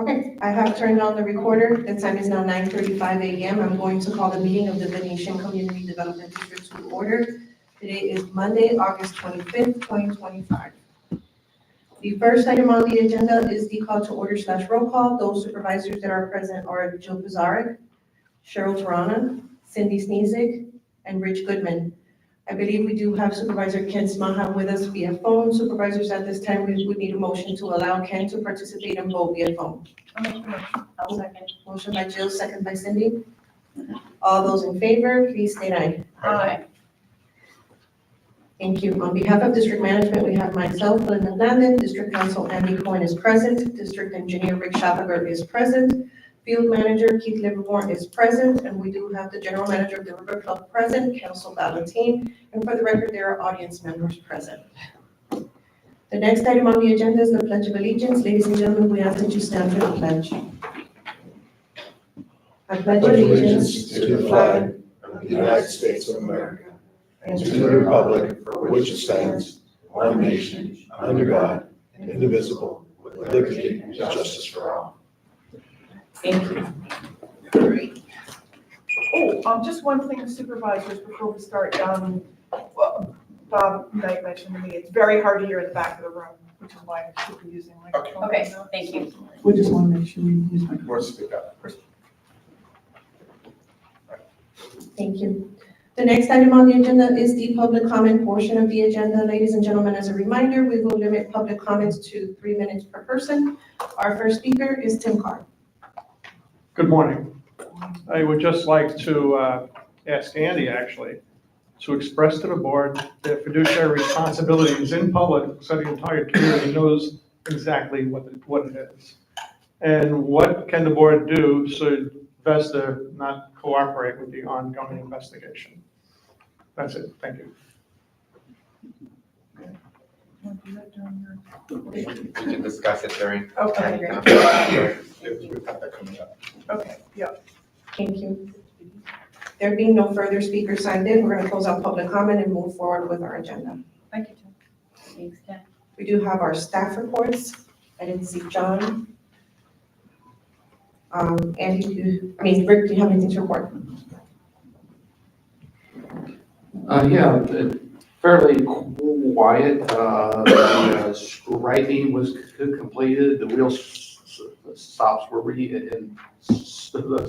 Okay, I have turned on the recorder. The time is now 9:35 a.m. I'm going to call the meeting of the Venetian Community Development District to order. Today is Monday, August 25th, 2025. The first item on the agenda is the call to order / roll call. Those supervisors that are present are Joe Pizarro, Cheryl Tarana, Cindy Sneezig, and Rich Goodman. I believe we do have Supervisor Ken Smaha with us via phone. Supervisors, at this time, we would need a motion to allow Ken to participate and vote via phone. I'll second. Motion by Jill, second by Cindy. All those in favor, please state aye. Aye. Thank you. On behalf of District Management, we have myself, Linda Landon, District Council Andy Cohen is present, District Engineer Rick Schapper is present, Field Manager Keith Livermore is present, and we do have the General Manager of the River Club present, Council Valentine, and for the record, there are audience members present. The next item on the agenda is the Pledge of Allegiance. Ladies and gentlemen, we ask that you stand for the pledge. I pledge allegiance to the flag of the United States of America and to the republic for which it stands, one nation, under God, indivisible, with liberty and justice for all. Thank you. Oh, just one thing, supervisors, before we start, well, Bob Knight mentioned to me, it's very hard to hear in the back of the room, which is why I should be using microphone. Okay, thank you. We just want to make sure we use my. More speak up. Thank you. The next item on the agenda is the public comment portion of the agenda. Ladies and gentlemen, as a reminder, we will limit public comments to 3 minutes per person. Our first speaker is Tim Carr. Good morning. I would just like to ask Andy, actually, to express to the board their fiduciary responsibilities in public so the entire community knows exactly what it is. And what can the board do should Vesta not cooperate with the ongoing investigation? That's it. Thank you. We can discuss it during. Okay, We've got that coming up. okay, yeah. Thank you. There being no further speakers signed in, we're going to close out public comment and move forward with our agenda. Thank you, Tim. Thanks, Ken. We do have our staff reports. I didn't see John. Andy, Rick, do you have anything to report? Yeah, fairly quiet. The striping was completed. The wheel stops were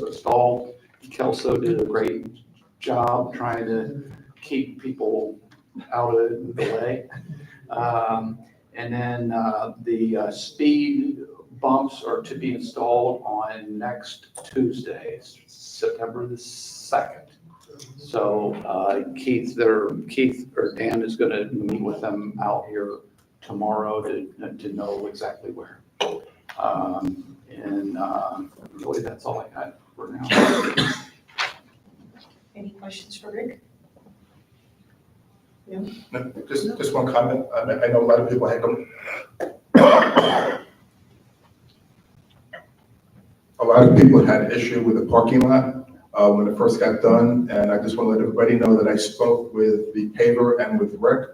installed. Kelso did a great job trying to keep people out of the way. And then the speed bumps are to be installed on next Tuesday, September the 2nd. So Keith or Dan is going to meet with them out here tomorrow to know exactly where. And really, that's all I got for now. Any questions for Rick? No, just one comment. I know a lot of people had them. A lot of people had an issue with the parking lot when it first got done, and I just want to let everybody know that I spoke with the paver and with Rick,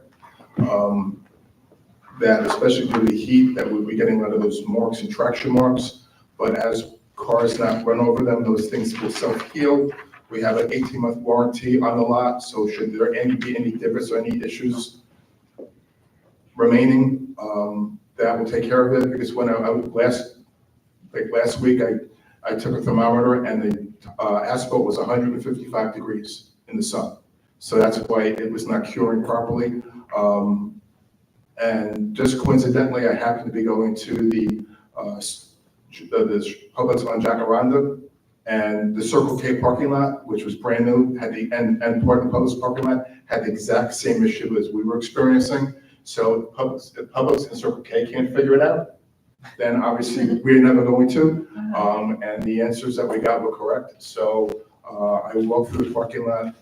that especially due to the heat, that we'll be getting rid of those marks and traction marks, but as cars not run over them, those things will self-heal. We have an 18-month warranty on the lot, so should there be any difference or any issues remaining, that will take care of it, because when last week, I took a thermometer and the asphalt was 155 degrees in the sun. So that's why it was not curing properly. And just coincidentally, I happened to be going to the Publix on Jacaranda, and the Circle K parking lot, which was brand new, had the and part of the Publix parking lot had the exact same issue as we were experiencing. So if Publix and Circle K can't figure it out, then obviously we're never going to. And the answers that we got were correct. So I walked through the parking lot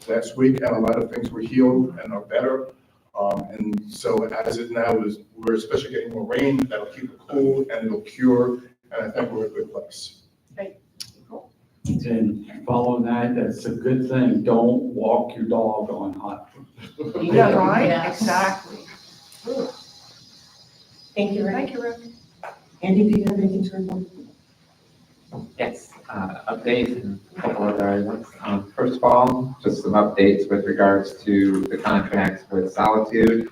last week, and a lot of things were healed and are better. And so as it now is, we're especially getting more rain, that'll keep it cool and it'll cure. And I think we're in a good place. Okay, cool. And following that, that's a good thing. Don't walk your dog on hot. Yeah, right, Yeah. exactly. Thank you, Rick. Thank you, Rick. Andy, do you have anything to report? Yes, update and a couple other items. First of all, just some updates with regards to the contracts with Solitude.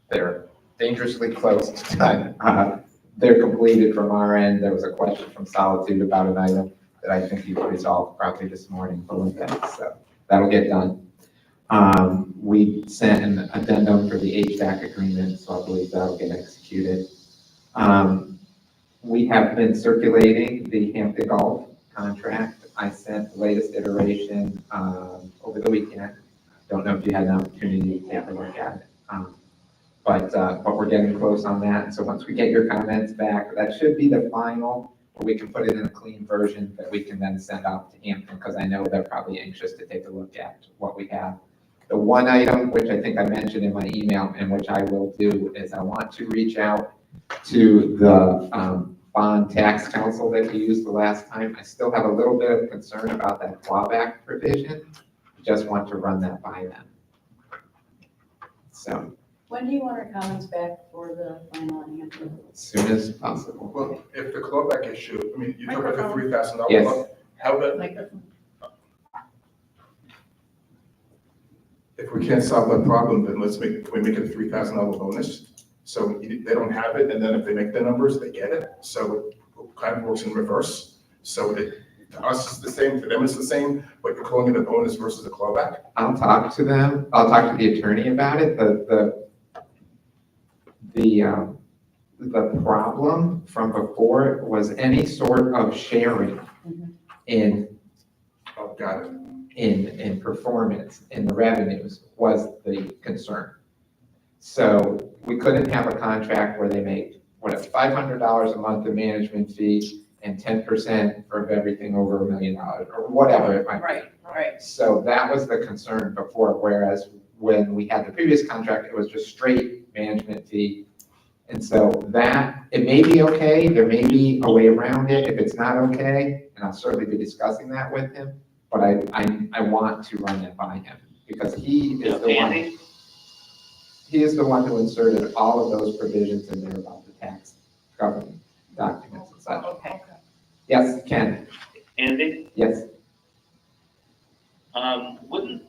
They're dangerously close to done. They're completed from our end. There was a question from Solitude about an item that I think you resolved probably this morning for Olympics, so that'll get done. We sent an addendum for the HVAC agreement, so I believe that'll get executed. We have been circulating the Hampton Golf contract. I sent the latest iteration over the weekend. Don't know if you had an opportunity to take a look at it. But we're getting close on that. So once we get your comments back, that should be the final, or we can put it in a clean version that we can then send out to Hampton, because I know they're probably anxious to take a look at what we have. The one item, which I think I mentioned in my email, and which I will do, is I want to reach out to the bond tax council that you used the last time. I still have a little bit of concern about that clawback provision. Just want to run that by them. So When do you want our comments back for the final answer? as soon as possible. Well, if the clawback issue, I mean, you talk about the $3,000. Yes. How about, if we can't solve that problem, then we make it a $3,000 bonus. So they don't have it, and then if they make the numbers, they get it. So it kind of works in reverse. So to us, it's the same, to them, it's the same, but you're calling it a bonus versus a clawback. I'll talk to them. I'll talk to the attorney about it. The problem from before was any sort of sharing in Oh, got it. in performance, in the revenues, was the concern. So we couldn't have a contract where they make, $500 a month in management fee and 10% for everything over $1 million, or whatever it might be. Right. So that was the concern before, whereas when we had the previous contract, it was just straight management fee. And so that, it may be okay, there may be a way around it. If it's not okay, and I'll certainly be discussing that with him, but I want to run that by him, because he is the one. He is the one who inserted all of those provisions in there about the tax government documents and such. Okay. Yes, Ken? Andy, Yes. wouldn't,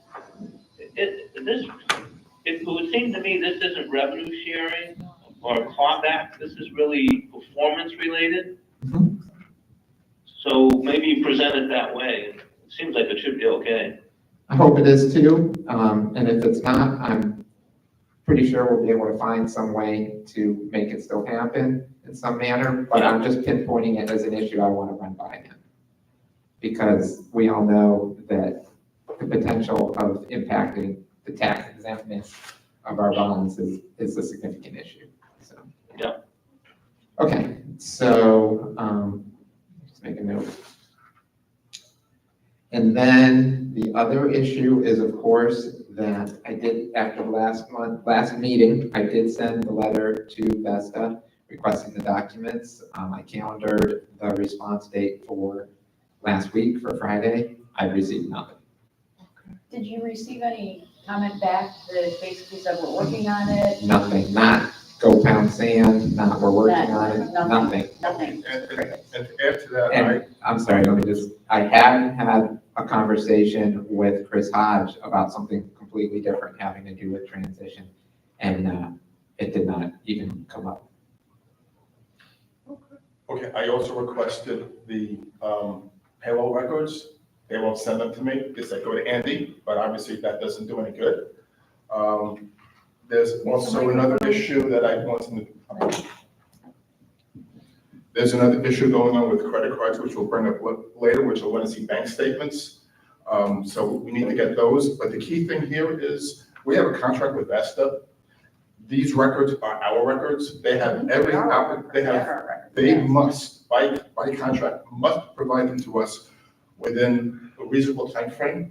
it would seem to me this isn't revenue sharing or clawback, this is really performance related. Mhm. So maybe you present it that way, it seems like it should be okay. I hope it is too, and if it's not, I'm pretty sure we'll be able to find some way to make it still happen in some manner, but I'm just pinpointing it as an issue I want to run by him. Because we all know that the potential of impacting the tax exemptness of our bonds is a significant issue, so. Yeah. Okay, so, just make a note. And then the other issue is, of course, that I did, after the last meeting, I did send the letter to Vesta requesting the documents. I calendared the response date for last week for Friday. I've received nothing. Did you receive any comment back that basically said we're working on it? Nothing, not go pound sand, not we're working on it, nothing. Nothing. And to add to that, And I'm sorry, I had had a conversation with Chris Hodge about something completely different having to do with transition, and it did not even come up. okay, I also requested the payroll records. They won't send them to me because they go to Andy, but obviously that doesn't do any good. There's also another issue that I want to, there's another issue going on with credit cards, which we'll bring up later, which I want to see bank statements. So we need to get those. But the key thing here is we have a contract with Vesta. These records are our records. They have every, they must, by contract, must provide them to us within a reasonable timeframe,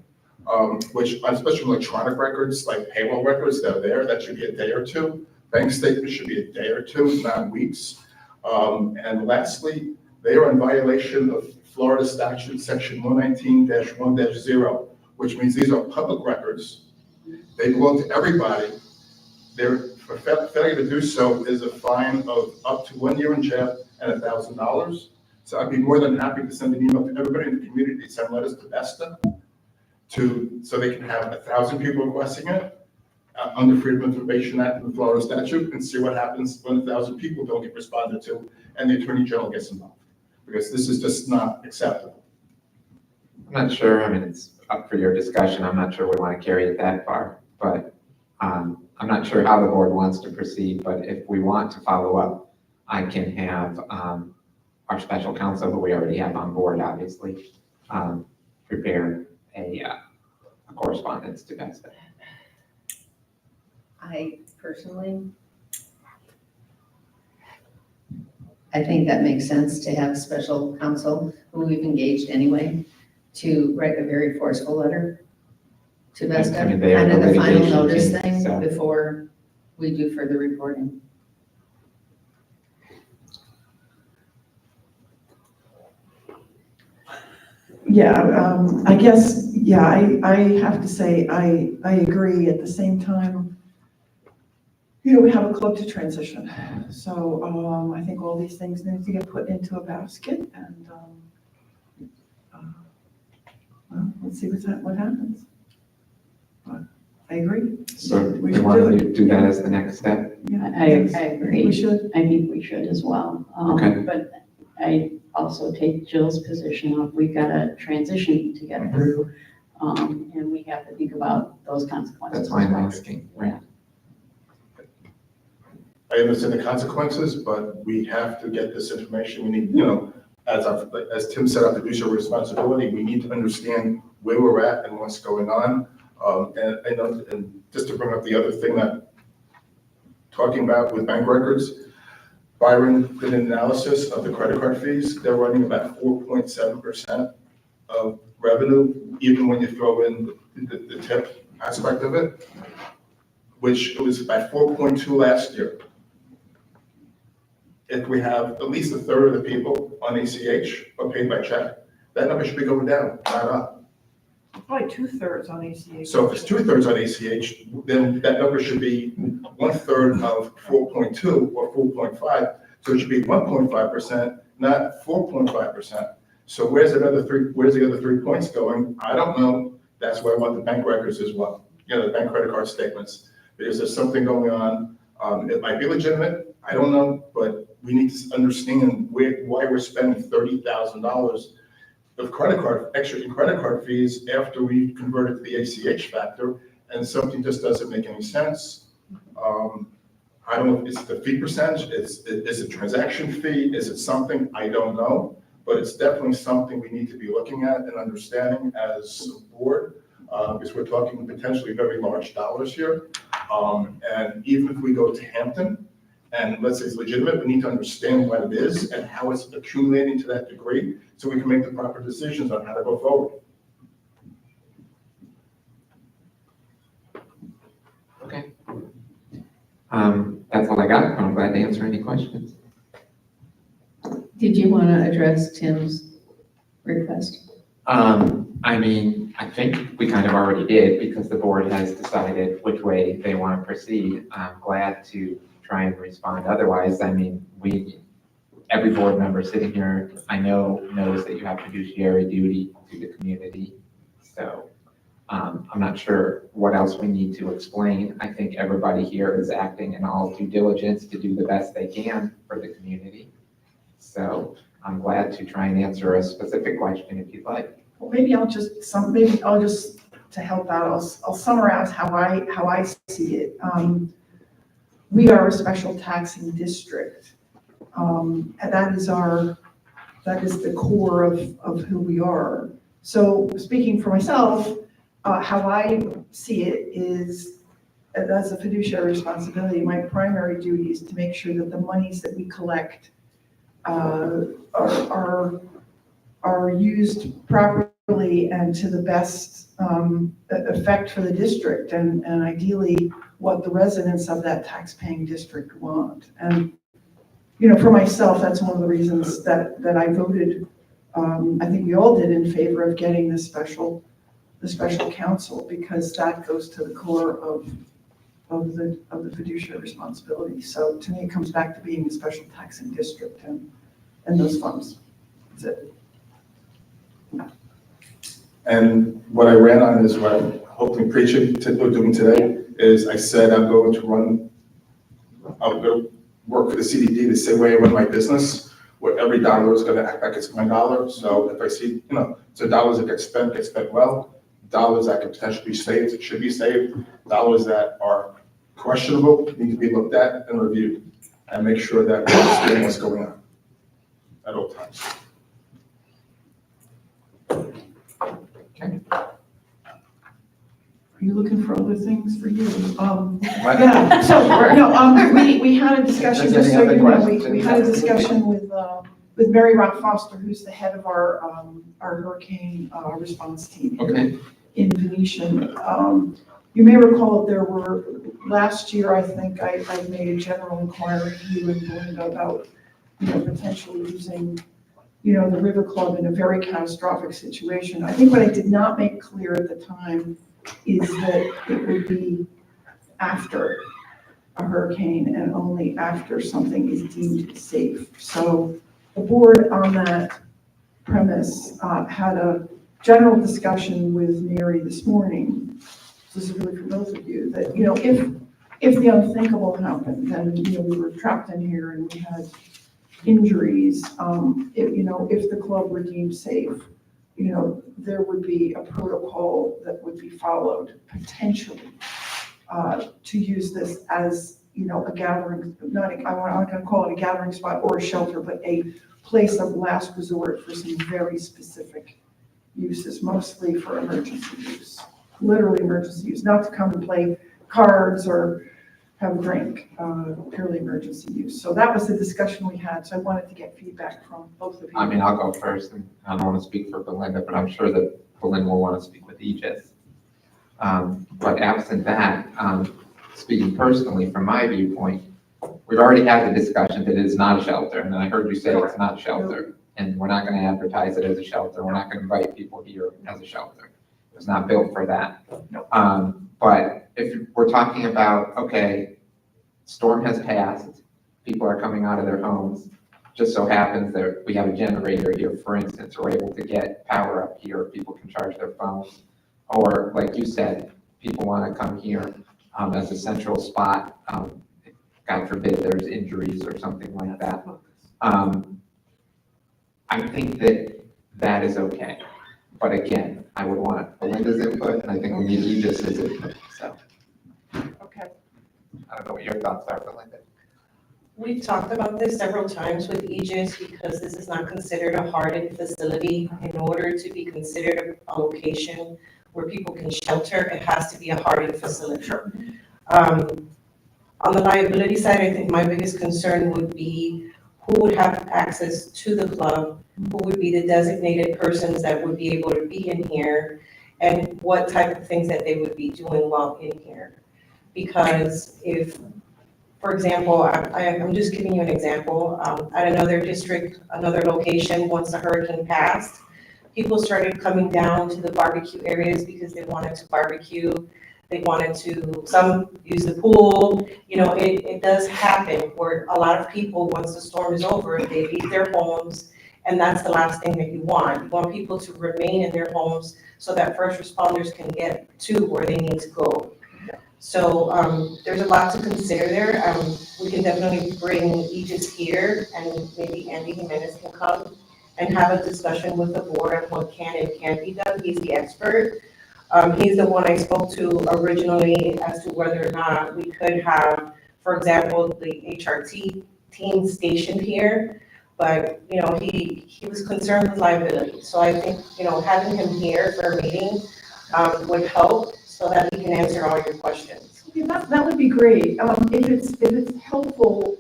which, especially electronic records, like payroll records, they're there, that should be a day or two. Bank statements should be a day or two, not weeks. And lastly, they are in violation of Florida statute section 119-1-0, which means these are public records. They belong to everybody. For failure to do so is a fine of up to 1 year in jail and $1,000. So I'd be more than happy to send an email to everybody in the community, to send letters to Vesta, so they can have 1,000 people requesting it, under Freedom of Information Act and the Florida statute, and see what happens when 1,000 people don't get responded to and the Attorney General gets involved. Because this is just not acceptable. I'm not sure, I mean, it's up for your discussion, I'm not sure we want to carry it that far, but I'm not sure how the board wants to proceed, but if we want to follow up, I can have our special counsel, who we already have on board, obviously, prepare a correspondence to Vesta. I personally, I think that makes sense to have special counsel who we've engaged anyway to write a very forceful letter to Vesta, I mean, they are kind of the the final litigation notice team, thing so. before we do further reporting. Yeah, I guess, yeah, I have to say, I agree. At the same time, we have a club to transition. So I think all these things need to get put into a basket and well, let's see what happens. But I agree. So We we should want do to it. do that as the next step. Yeah, I yes, agree. We should. I think we should as well. Okay. But I also take Jill's position of we've got a transition to get Mhm. through. And we have to think about those consequences. That's why I'm asking, right? I understand the consequences, but we have to get this information. We need, as Tim said, our fiduciary responsibility, we need to understand where we're at and what's going on. And just to bring up the other thing that, talking about with bank records, Byron did an analysis of the credit card fees. They're running about 4.7% of revenue, even when you throw in the tip aspect of it, which it was about 4.2 last year. If we have at least a third of the people on ACH are paid by check, that number should be going down, not up. Probably 2/3 on ACH. So if it's 2/3 on ACH, then that number should be 1/3 of 4.2 or 4.5. So it should be 1.5%, not 4.5%. So where's the other 3 points going? I don't know. That's why I want the bank records as well. The bank credit card statements, because there's something going on. It might be legitimate, I don't know, but we need to understand why we're spending $30,000 of extra credit card fees after we convert it to the ACH factor, and something just doesn't make any sense. I don't know if it's the fee percentage, is it transaction fee, is it something, I don't know, but it's definitely something we need to be looking at and understanding as a board, because we're talking potentially very large dollars here. And even if we go to Hampton, and let's say it's legitimate, we need to understand what it is and how it's accumulating to that degree, so we can make the proper decisions on how to go forward. Okay. That's all I got. I'm glad to answer any questions. Did you want to address Tim's request? I mean, I think we kind of already did because the board has decided which way they want to proceed. I'm glad to try and respond. Otherwise, I mean, every board member sitting here, I know, knows that you have fiduciary duty to the community. So I'm not sure what else we need to explain. I think everybody here is acting in all due diligence to do the best they can for the community. So I'm glad to try and answer a specific question if you'd like. Well, maybe I'll just, to help out, I'll summarize how I see it. We are a special taxing district, and that is the core of who we are. So speaking for myself, how I see it is, as a fiduciary responsibility, my primary duty is to make sure that the monies that we collect are used properly and to the best effect for the district, and ideally what the residents of that tax-paying district want. And for myself, that's one of the reasons that I voted. I think we all did in favor of getting the special counsel, because that goes to the core of the fiduciary responsibility. So to me, it comes back to being a special taxing district and those funds. That's it. And what I ran on is what I'm hopefully preaching to doing today is I said I'm going to work for the CDD the same way I run my business, where every dollar is going to act like it's my dollar. So if I see, so dollars that get spent well, dollars that can potentially be saved, should be saved, dollars that are questionable need to be looked at and reviewed, and make sure that we're understanding what's going on at all times. Are you looking for other things for you? Yeah, so, no, we had a discussion, just so you know, we had a discussion with Mary Rock Foster, who's the head of our hurricane response team here in Venetian. You may recall there were, last year, I think I made a general inquiry to you and Belinda about, potentially using, the River Club in a very catastrophic situation. I think what I did not make clear at the time is that it would be after a hurricane and only after something is deemed safe. So the board on that premise had a general discussion with Mary this morning. This is really for both of you, that, if the unthinkable happened, then, we were trapped in here and we had injuries, if the club were deemed safe, there would be a protocol that would be followed potentially to use this as, a gathering, I'm not going to call it a gathering spot or a shelter, but a place of last resort for some very specific uses, mostly for emergency use, literally emergency use, not to come and play cards or have a drink, purely emergency use. So that was the discussion we had. So I wanted to get feedback from both of you. I mean, I'll go first, and I don't want to speak for Belinda, but I'm sure that Belinda will want to speak with Aegis. But absent that, speaking personally from my viewpoint, we've already had the discussion that it is not a shelter, and I heard you say it's not a shelter, and we're not going to advertise it as a shelter. We're not going to invite people here as a shelter. It was not built for that. But if we're talking about, okay, storm has passed, people are coming out of their homes, just so happens that we have a generator here, for instance, we're able to get power up here, people can charge their phones, or like you said, people want to come here as a central spot, God forbid there's injuries or something like that. I think that that is okay. But again, I would want Belinda's input, and I think we need Aegis's input, so. Okay. I don't know what your thoughts are, Belinda. We've talked about this several times with Aegis because this is not considered a hardened facility. In order to be considered a location where people can shelter, it has to be a hardened facility. On the liability side, I think my biggest concern would be who would have access to the club, who would be the designated persons that would be able to be in here, and what type of things that they would be doing while in here. Because if, for example, I'm just giving you an example, at another district, another location, once the hurricane passed, people started coming down to the barbecue areas because they wanted to barbecue. They wanted to, some use the pool. It does happen where a lot of people, once the storm is over, they leave their homes, and that's the last thing that you want. You want people to remain in their homes so that first responders can get to where they need to go. So there's a lot to consider there. We can definitely bring Aegis here, and maybe Andy Jimenez can come and have a discussion with the board on what can and can't be done. He's the expert. He's the one I spoke to originally as to whether or not we could have, for example, the HRT team stationed here. But, he was concerned with liability. So I think, having him here for a meeting would help so that he can answer all your questions. Yeah, that would be great. If it's helpful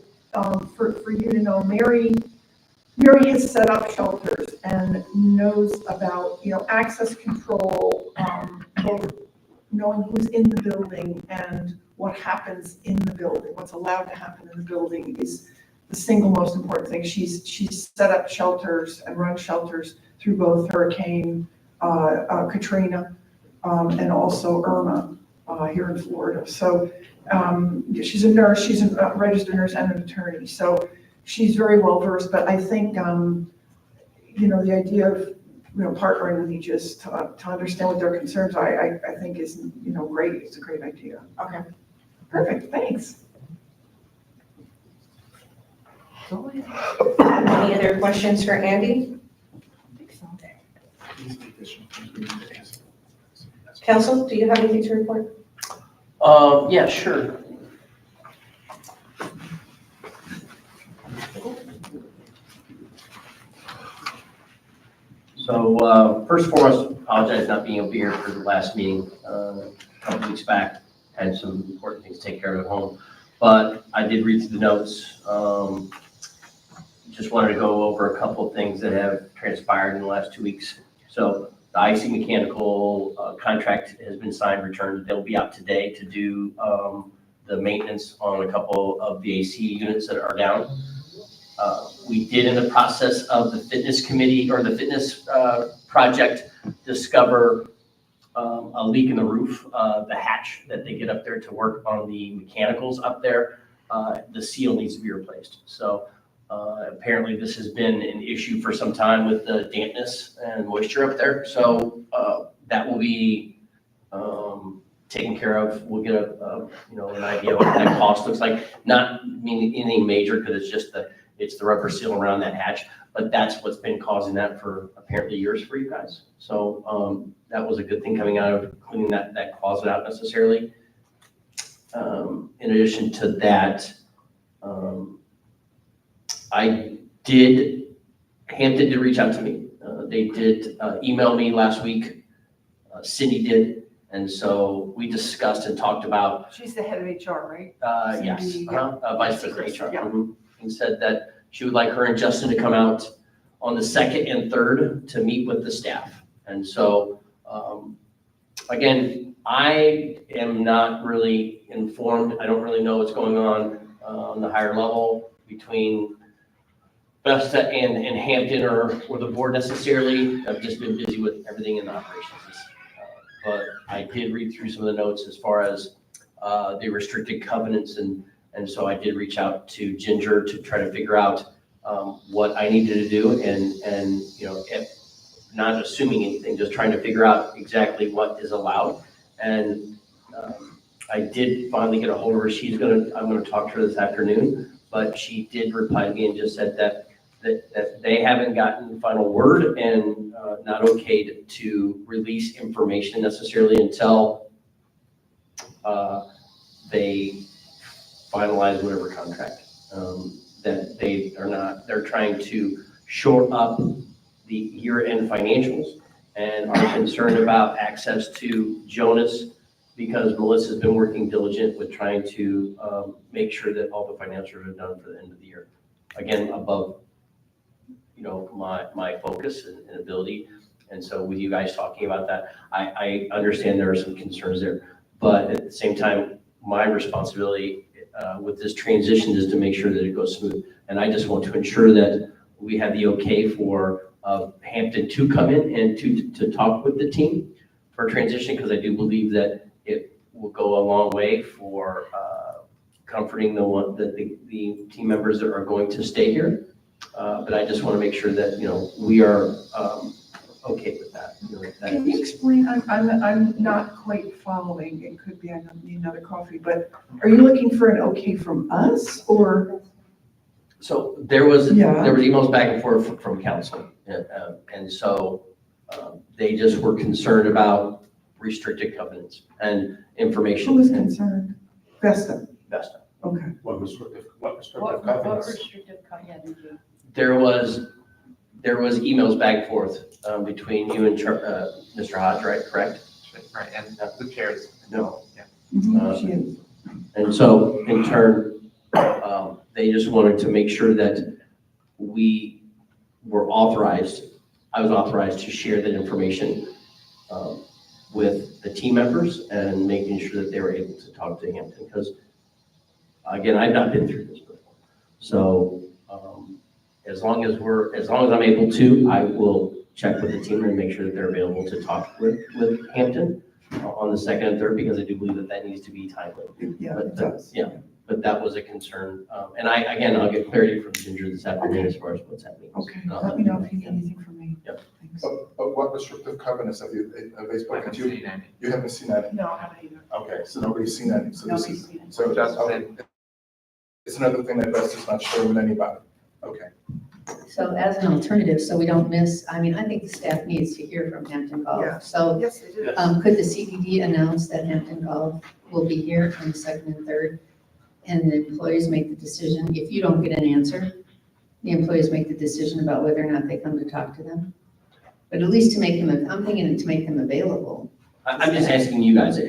for you to know, Mary has set up shelters and knows about, access control, both knowing who's in the building and what happens in the building, what's allowed to happen in the building is the single most important thing. She's set up shelters and run shelters through both Hurricane Katrina and also Irma here in Florida. So she's a nurse, she's a registered nurse and an attorney. So she's very well versed, but I think, the idea of, partnering with each is to understand what their concerns are, I think is, great. It's a great idea. Okay. Perfect, thanks. Any other questions for Andy? Council, do you have anything to report? Yeah, sure. So, first and foremost, apologize not being able to be here for the last meeting, a couple weeks back. Had some important things to take care of at home, but I did read through the notes. Just wanted to go over a couple of things that have transpired in the last 2 weeks. So the IC Mechanical contract has been signed, returned. They'll be out today to do the maintenance on a couple of the AC units that are down. We did, in the process of the fitness committee or the fitness project, discover a leak in the roof, the hatch that they get up there to work on the mechanicals up there. The seal needs to be replaced. So apparently this has been an issue for some time with the dampness and moisture up there. So that will be taken care of. We'll get an idea of what that cost looks like. Not meaning anything major, because it's the rubber seal around that hatch, but that's what's been causing that for apparently years for you guys. So that was a good thing coming out of cleaning that closet out necessarily. In addition to that, Hampton did reach out to me. They did email me last week. Cindy did. And so we discussed and talked about. She's the head of HR, right? Yes, Cindy, yeah. Vice President HR. Yeah. Mhm. And said that she would like her and Justin to come out on the 2nd and 3rd to meet with the staff. And so, again, I am not really informed. I don't really know what's going on the higher level between Vesta and Hampton or the board necessarily. I've just been busy with everything in the operations. But I did read through some of the notes as far as the restricted covenants, and so I did reach out to Ginger to try to figure out what I needed to do, and if not assuming anything, just trying to figure out exactly what is allowed. And I did finally get a hold of her. I'm gonna talk to her this afternoon, but she did reply to me and just said that they haven't gotten the final word and not okayed to release information necessarily until they finalize whatever contract that they're trying to shore up the year-end financials and are concerned about access to Jonas, because Melissa's been working diligent with trying to make sure that all the financials are done for the end of the year. Again, above my focus and ability. And so with you guys talking about that, I understand there are some concerns there, but at the same time, my responsibility with this transition is to make sure that it goes smooth. And I just want to ensure that we have the okay for Hampton to come in and to talk with the team for transition, because I do believe that it will go a long way for comforting the team members that are going to stay here. But I just want to make sure that, we are okay with that. Can you explain, I'm not quite following, it could be I need another coffee, but are you looking for an okay from us, or? So there was Yeah. emails back and forth from council. And so they just were concerned about restricted covenants and information. Who was concerned? Vesta, Vesta. okay. What restrictive What covenants? restrictive covenant did you? There was emails back and forth between you and Mr. Hodge, right? Correct? Right, and the chairs. No. Mhm, she is. And so in turn, they just wanted to make sure that we were authorized, I was authorized to share that information with the team members and making sure that they were able to talk to Hampton, because again, I've not been through this before. So as long as I'm able to, I will check with the team and make sure that they're available to talk with Hampton on the 2nd and 3rd, because I do believe that needs to be timely. Yeah, But it does. yeah. but that was a concern. And I'll get clarity from Ginger this afternoon as far as what's happening. Okay, And I'll let me know if you need anything from me. Yep. Thanks. But what restrictive covenants have they spoken to you? You haven't seen any? No, I haven't either. Okay, so nobody's seen any, so this Nobody's is, seen it. so, okay. It's another thing that Best is not sharing with anybody. Okay. So as an alternative, so we don't miss, I mean, I think the staff needs to hear from Hampton Yeah. Golf. So Yes, they do. could the CDD announce that Hampton Golf will be here on the 2nd and 3rd? And the employees make the decision, if you don't get an answer, the employees make the decision about whether or not they come to talk to them. But at least to make them, I'm thinking to make them available. I'm just asking you guys, if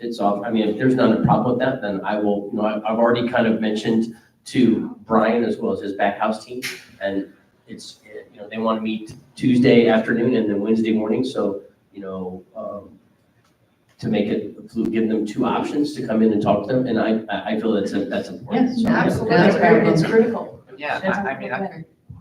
it's off, I mean, if there's not a problem with that, then I will, I've already kind of mentioned to Brian as well as his back house team, and it's, they want to meet Tuesday afternoon and then Wednesday morning, so, to make it, to give them two options to come in and talk to them, and I feel that's important. Yes, So, Absolutely, Yeah. it's critical. Yeah,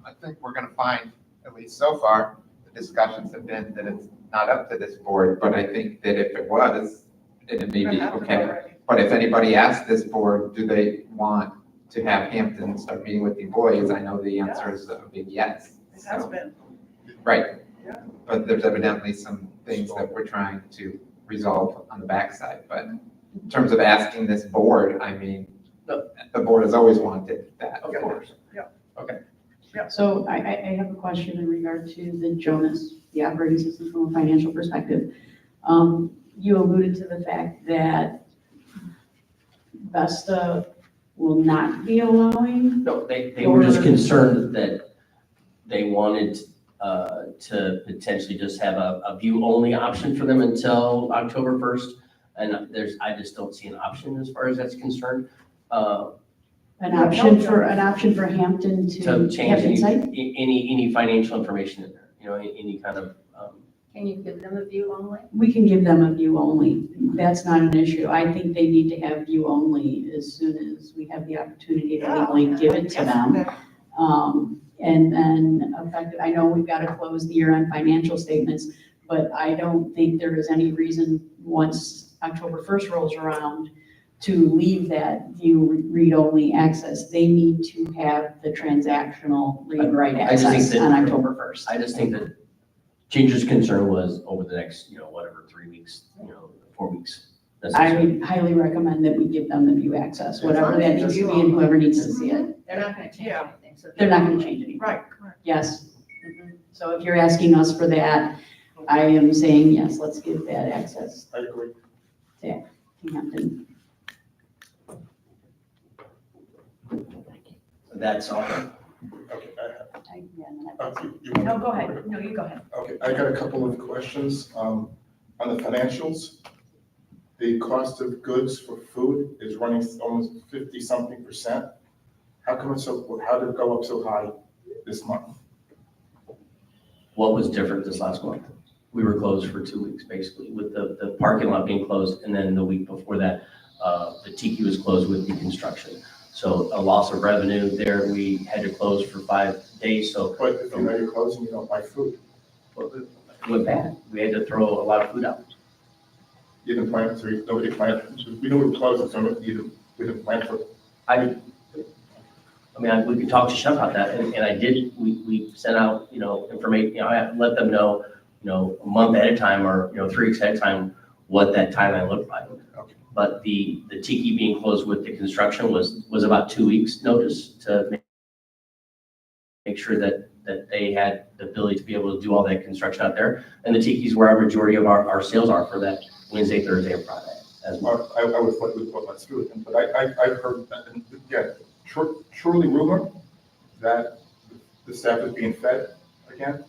I think we're gonna find, at least so far, the discussions have been that it's not up to this board, but I think that if it was, then it may be okay. But if anybody asks this board, do they want to have Hampton start meeting with the employees, I know the answer is a big yes. It has So, been. right. Yeah. But there's evidently some things that we're trying to resolve on the backside, but in terms of asking this board, I mean, the board has always wanted that, of course. So I have a question in regard to the Jonas, the operating system from a financial perspective. You alluded to the fact that Vesta will not be allowing, No, they were just concerned that they wanted to potentially just have a view-only option for them until October 1st. And I just don't see an option as far as that's concerned. an option for Hampton To to have change insight? any financial information in there, any kind of, Can you give them a view only? We can give them a view only. That's not an issue. I think they need to have view only as soon as we have the opportunity to legally give it to them. And then effective, I know we've got to close the year-end financial statements, but I don't think there is any reason, once October 1st rolls around, to leave that view read-only access. They need to have the transactional read-write I just think access that- on October 1st. I just think that Ginger's concern was over the next, 3 weeks, 4 weeks. I would highly recommend that we give them the view access, whatever that needs to be and whoever needs to see it. They're not gonna change Yeah. anything, so. They're not going to change anything. Right, correct. Yes. So if you're asking us for that, I am saying yes, let's give that access I agree. to Hampton. That's all. Okay, No, go ahead. No, you go ahead. Okay, I got a couple of questions. On the financials, the cost of goods for food is running almost 50-something%. How did it go up so high this month? What was different this last month? We were closed for 2 weeks, basically, with the parking lot being closed, and then the week before that, the tiki was closed with the construction. So a loss of revenue there, we had to close for 5 days, so But if you know you're closing, you don't buy food. it went bad. We had to throw a lot of food out. You didn't plan, so nobody planned. We knew we were closing, so we didn't plan for it. We could talk to Chef about that, and I did, we sent out, information, I let them know, a month at a time or, 3 weeks at a time, what that timeline looked like. Okay. But the tiki being closed with the construction was about 2 weeks' notice to make sure that they had the ability to be able to do all that construction out there. And the tiki's where our majority of our sales are for that Wednesday, Thursday, and Friday as well. I would thought let's do it, but I've heard, and again, truly rumor that the staff is being fed again.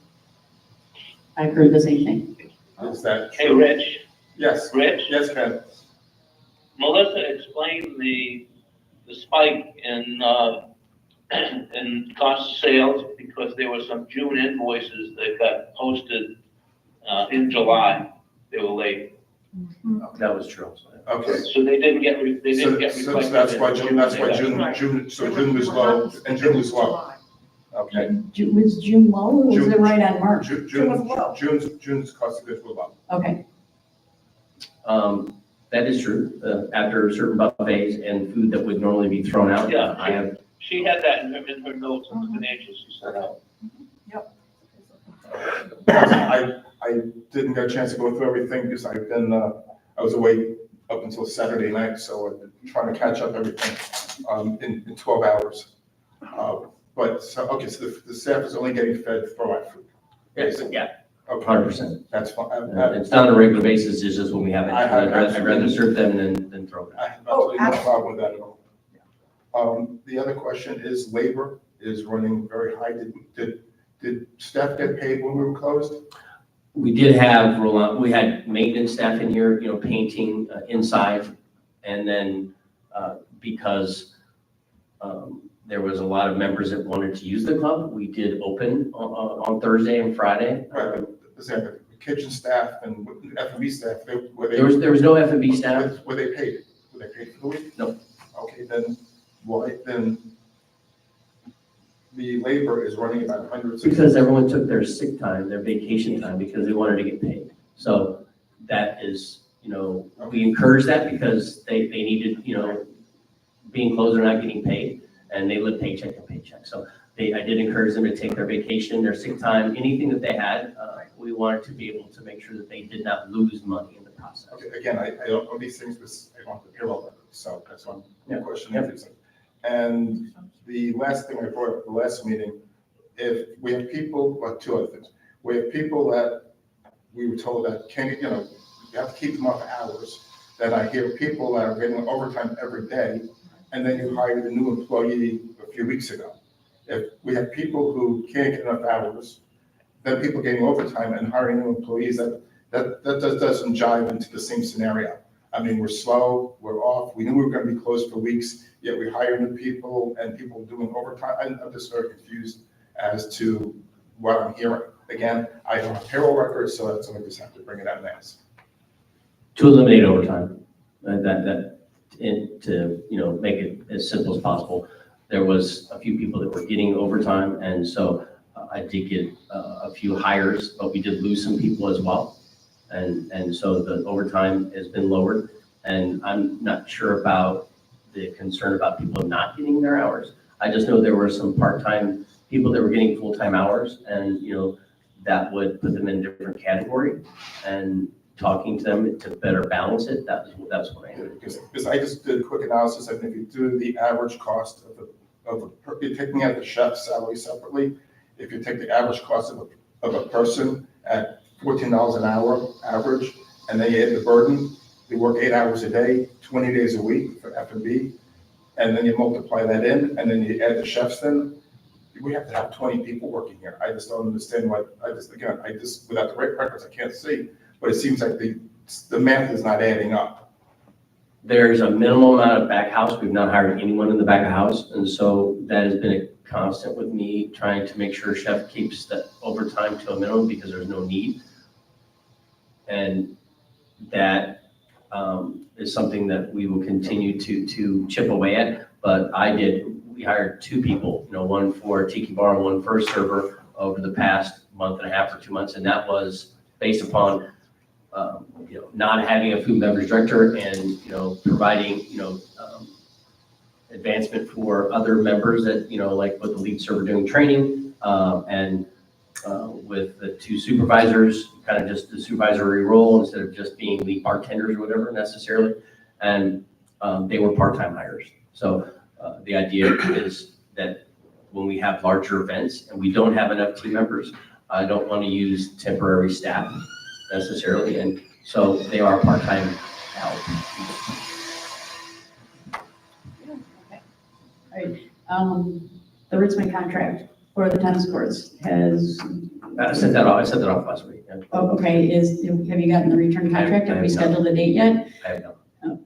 I've heard the same thing. Is that Hey, true? Rich, Yes, Rich, yes, Ken. Melissa explained the spike in cost of sales because there were some June invoices that got posted in July. They were late. That was true. Okay. So they didn't get So reflected. that's why June Right. June was low, and June was low. Okay. Was June low or was June- it right on March? June was low. June's cost of goods were low. Okay. That is true. After certain buffets and food that would normally be thrown out, Yeah. I have, She had that in her notes on the financials she sent out. I didn't get a chance to go through everything because I've been, I was away up until Saturday night, so I've been trying to catch up everything, in 12 hours. But, so, okay, so the staff is only getting fed throw-out food. yeah, Okay, 100%. that's fine. It's not on a regular basis, it's just when we have it. I have I'd rather serve them than throw it I out. have absolutely no problem with that at all. The other question is labor is running very high. Did staff get paid when we were closed? We did have, we had maintenance staff in here, painting inside. And then because there was a lot of members that wanted to use the club, we did open on Thursday and Friday. Right, the kitchen staff and F&B staff, were they? There was no F&B staff. Were they paid? Were they paid for the week? No. Okay, then why, then the labor is running about 160. Because everyone took their sick time, their vacation time, because they wanted to get paid. So that is, we encourage that because they needed, being closed or not getting paid, and they live paycheck to paycheck. So I did encourage them to take their vacation, their sick time, anything that they had. We wanted to be able to make sure that they did not lose money in the process. Okay, again, I don't know these things, but I want the payroll record, so that's one question. And the last thing I brought up at the last meeting, if we have people, well, two other things. We have people that we were told that can't, you have to keep them off hours. Then I hear people that are getting overtime every day, and then you hired a new employee a few weeks ago. If we have people who can't get enough hours, then people getting overtime and hiring new employees, that doesn't jive into the same scenario. I mean, we're slow, we're off, we knew we were gonna be closed for weeks, yet we hire new people and people doing overtime. I'm just very confused as to what I'm hearing. Again, I don't have payroll records, so that's, I just have to bring it out and ask. To eliminate overtime, to make it as simple as possible. There was a few people that were getting overtime, and so I did get a few hires, but we did lose some people as well. And so the overtime has been lowered, and I'm not sure about the concern about people not getting their hours. I just know there were some part-time people that were getting full-time hours, and, that would put them in a different category. And talking to them to better balance it, that's what I did. Because I just did a quick analysis, and if you do the average cost you're taking out the chef's salary separately, if you take the average cost of a person at $14 an hour average, and then you add the burden, they work 8 hours a day, 20 days a week for F&B, and then you multiply that in, and then you add the chefs in, we have to have 20 people working here. I just don't understand without the right records, I can't see, but it seems like the math is not adding up. There's a minimal amount of back house. We've not hired anyone in the back of house. And so that has been a constant with me trying to make sure chef keeps the overtime to a minimum because there's no need. And that is something that we will continue to chip away at. But we hired 2 people, one for Tiki Bar and one for a server over the past month and a half or 2 months. And that was based upon not having a food and beverage director and, providing, advancement for other members that, like with the lead server doing training, and with the 2 supervisors, kind of just the supervisory role instead of just being lead bartenders or whatever necessarily. And they were part-time hires. So the idea is that when we have larger events and we don't have enough team members, I don't want to use temporary staff necessarily, and so they are part-time help. The Ritzman contract for the tennis courts has. I sent that off last week. Yeah. Oh, okay, have you gotten the return contract? Have we scheduled a date yet? I have not.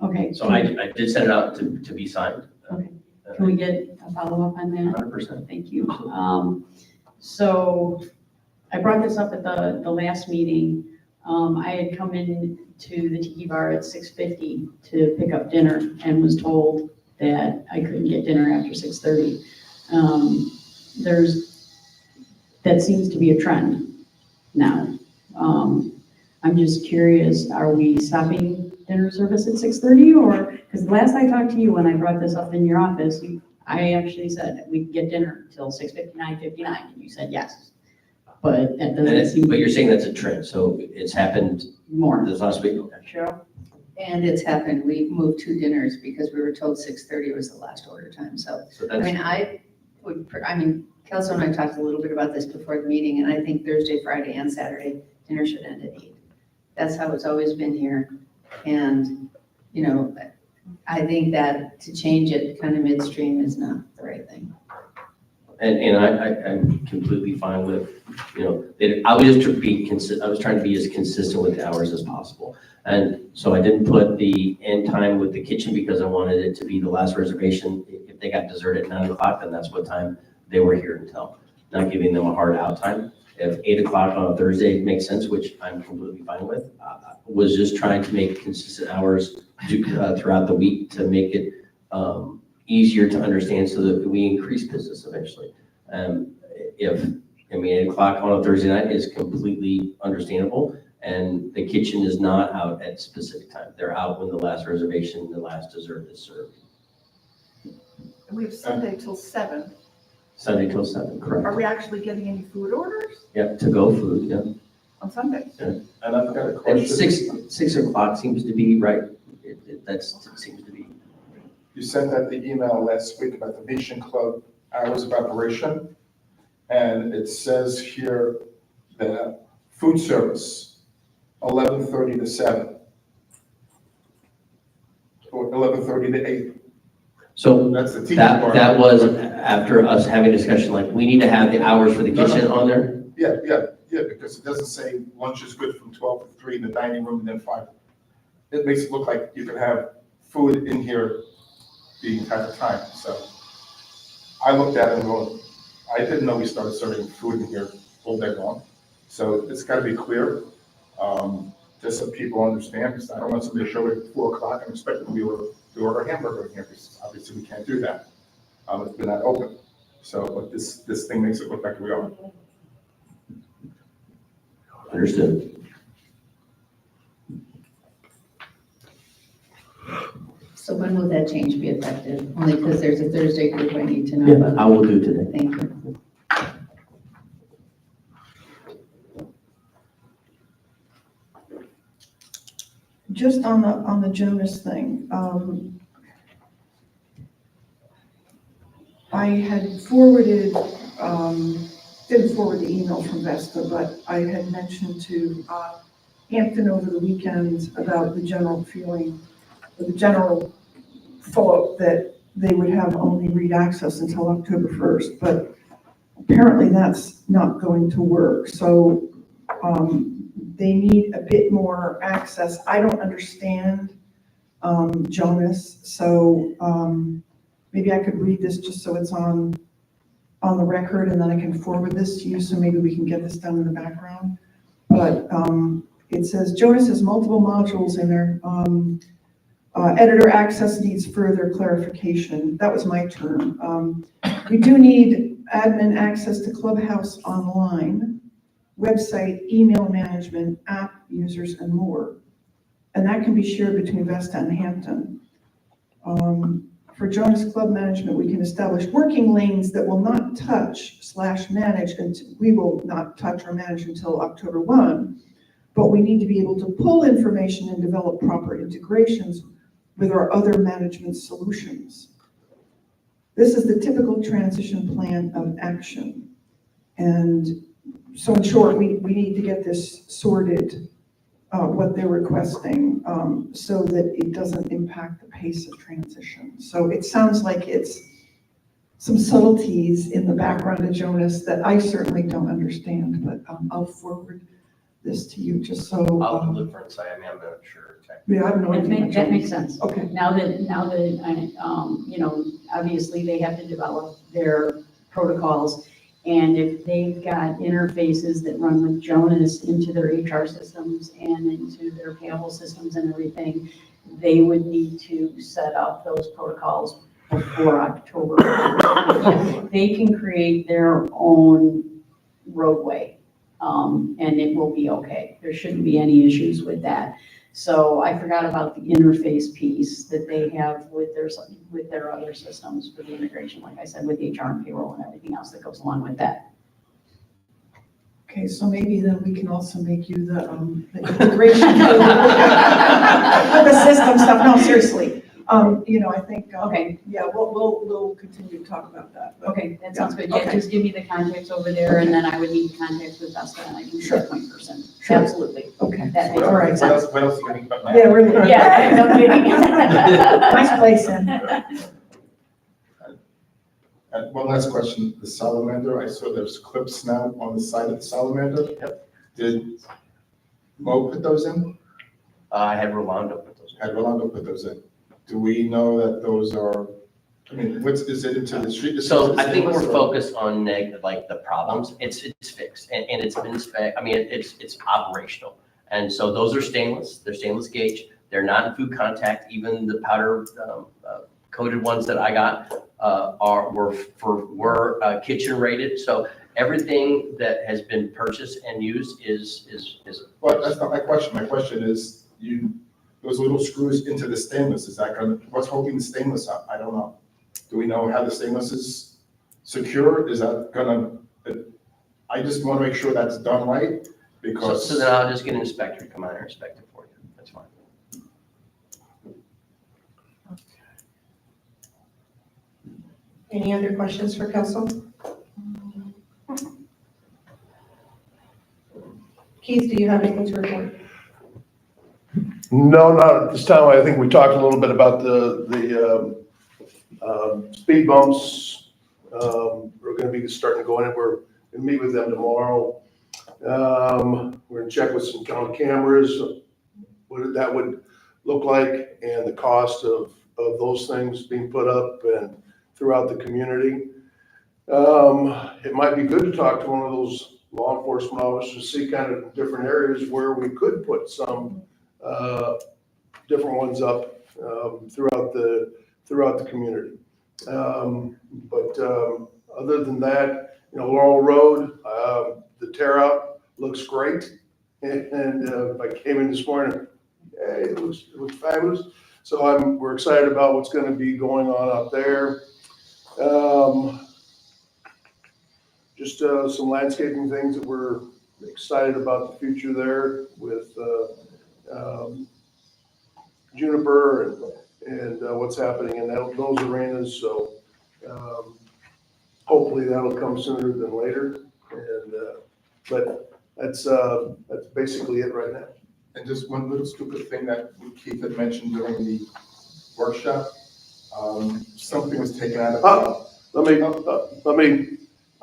Okay. So I did send it out to be signed. Okay. Can we get a follow-up on that? 100%. Thank you. So I brought this up at the last meeting. I had come in to the Tiki Bar at 6:50 to pick up dinner and was told that I couldn't get dinner after 6:30. That seems to be a trend now. I'm just curious, are we stopping dinner service at 6:30 or, because last I talked to you, when I brought this up in your office, I actually said we could get dinner till 6:59, and you said yes. But that doesn't seem. But you're saying that's a trend, so it's happened More. this last week? Okay. Cheryl? And it's happened, we moved 2 dinners because we were told 6:30 was the last order time, so. So I mean, Kelso and I talked a little bit about this before the meeting, and I think Thursday, Friday, and Saturday, dinner should end at 8. That's how it's always been here, and, you know, I think that to change it kind of midstream is not the right thing. And I'm completely fine with, you know, I was just I was trying to be as consistent with the hours as possible. And so I didn't put the end time with the kitchen because I wanted it to be the last reservation. If they got dessert at 9 o'clock, then that's what time they were here until. Not giving them a hard out time. If 8 o'clock on a Thursday makes sense, which I'm completely fine with, was just trying to make consistent hours throughout the week to make it easier to understand so that we increase business eventually. 8 o'clock on a Thursday night is completely understandable, and the kitchen is not out at specific time. They're out when the last reservation, the last dessert is served. And we have Sunday till 7. Sunday till 7, correct? Are we actually getting any food orders Yeah, to-go food, yeah. on Sundays? And I've got a And question. 6 o'clock seems to be right. That seems to be. You sent out the email last week about the Venetian Club hours of operation, and it says here that food service, 11:30 to 7, or 11:30 to 8. So That's the teaching part. that was after us having a discussion, like, we need to have the hours for the kitchen on there? Yeah, because it doesn't say lunch is good from 12 to 3 in the dining room and then 5. It makes it look like you can have food in here the entire time, so. I looked at it and going, I didn't know we started serving food in here all day long. So it's gotta be clear, just so people understand, because I don't want somebody to show up at 4 o'clock and expect them to be able to order a hamburger in here, because obviously we can't do that. It's been not open, so, but this thing makes it look like we are. Understood. So when will that change be effective? Only because there's a Thursday group I need to know Yeah, about. I will do today. Thank you. Just on the Jonas thing, I had forwarded, didn't forward the email from Vesta, but I had mentioned to Hampton over the weekend about the general feeling, the general thought that they would have only read access until October 1st, but apparently that's not going to work. So they need a bit more access. I don't understand Jonas, so maybe I could read this just so it's on the record, and then I can forward this to you, so maybe we can get this done in the background. But it says Jonas has multiple modules in there. Editor access needs further clarification. That was my term. We do need admin access to Clubhouse Online, website, email management, app users, and more. And that can be shared between Vesta and Hampton. For Jonas Club Management, we can establish working lanes that will not touch/manage, and we will not touch or manage until October 1. But we need to be able to pull information and develop proper integrations with our other management solutions. This is the typical transition plan of action. And so in short, we need to get this sorted, what they're requesting, so that it doesn't impact the pace of transition. So it sounds like it's some subtleties in the background of Jonas that I certainly don't understand, but I'll forward this to you just so. I'll look for insight. I mean, I'm not sure. Yeah, I have no idea. That makes sense. Okay. Now that you know, obviously they have to develop their protocols, and if they've got interfaces that run with Jonas into their HR systems and into their payable systems and everything, they would need to set up those protocols before October. They can create their own roadway, and it will be okay. There shouldn't be any issues with that. So I forgot about the interface piece that they have with their other systems for the integration, like I said, with HR and payroll and everything else that goes along with that. Okay, so maybe then we can also make you the integration. The system stuff, no, seriously. I think, Okay. yeah, we'll continue to talk about that. but- Okay, that sounds good. Yeah, Okay. just give me the contacts over there, and then I would need contacts with Vesta, and I can be Sure. that point person. Sure. Absolutely. Okay. That makes All right. perfect sense. What else are you gonna put Yeah, really. Yeah, no kidding. Nice place in. And one last question, the salamander, I saw there's clips now on the side of the salamander. Yep. Did Mo put those in? I had Rolando put those. Had Rolando put those in? Do we know that those are, I mean, is it into the street? So I think we're Stainless or- focused on like the problems. It's fixed and it's been it's operational. And so those are stainless, they're stainless gauge. They're not in food contact. Even the powder coated ones that I got were kitchen rated. So everything that has been purchased and used is. Well, that's not my question. My question is, those little screws into the stainless, is that gonna, what's holding the stainless up? I don't know. Do we know how the stainless is secure? Is that gonna, I just wanna make sure that's done right, because. So then I'll just get an inspector to come out and inspect it for you. That's fine. Any other questions for council? Keith, do you have anything to report? No, not at this time. I think we talked a little bit about the speed bumps. We're gonna be starting to go in, and we're gonna meet with them tomorrow. We're gonna check with some town cameras, what that would look like, and the cost of those things being put up and throughout the community. It might be good to talk to one of those law enforcement officers, see kind of different areas where we could put some different ones up throughout the community. But other than that, Laurel Road, the tear out looks great. And I came in this morning, hey, it looks fabulous. So we're excited about what's going to be going on out there. Just some landscaping things that we're excited about the future there with Juniper and what's happening in those arenas. So hopefully that'll come sooner than later. And but that's basically it right now. And just one little stupid thing that Keith had mentioned during the workshop, something was taken out of.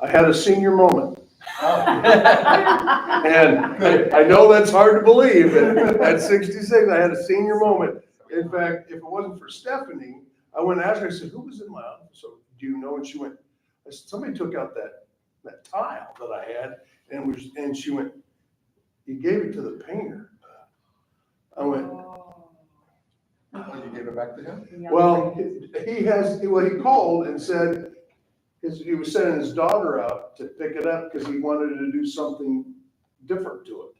I had a senior moment. Oh. And I know that's hard to believe, at 66, I had a senior moment. In fact, if it wasn't for Stephanie, I went and asked her, I said, who was in my office? So, do you know? And she went, I said, somebody took out that tile that I had, and she went, you gave it to the painter. I went, Oh, you gave it back to him? well, he called and said, he was sending his daughter out to pick it up because he wanted to do something different to it.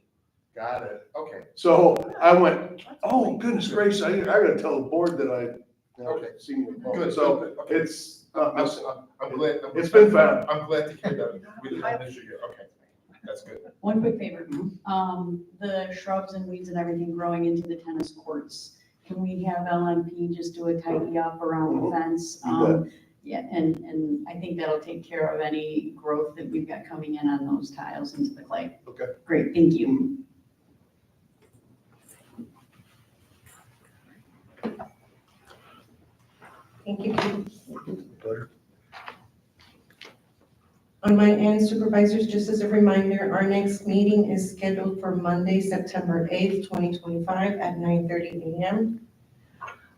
Got it, okay. So I went, oh, goodness gracious, I gotta tell the board that I Okay. seen it. Good, So good, okay. it's not missing. I'm glad. It's been fun. I'm glad to hear that we didn't have an issue here, okay, that's good. One quick favor, the shrubs and weeds and everything growing into the tennis courts, can we have LMP just do a tidy up around the fence? Yeah, and I think that'll take care of any growth that we've got coming in on those tiles into the clay. Okay. Great, thank you. Thank you, Keith. On my end, supervisors, just as a reminder, our next meeting is scheduled for Monday, September 8th, 2025 at 9:30 a.m.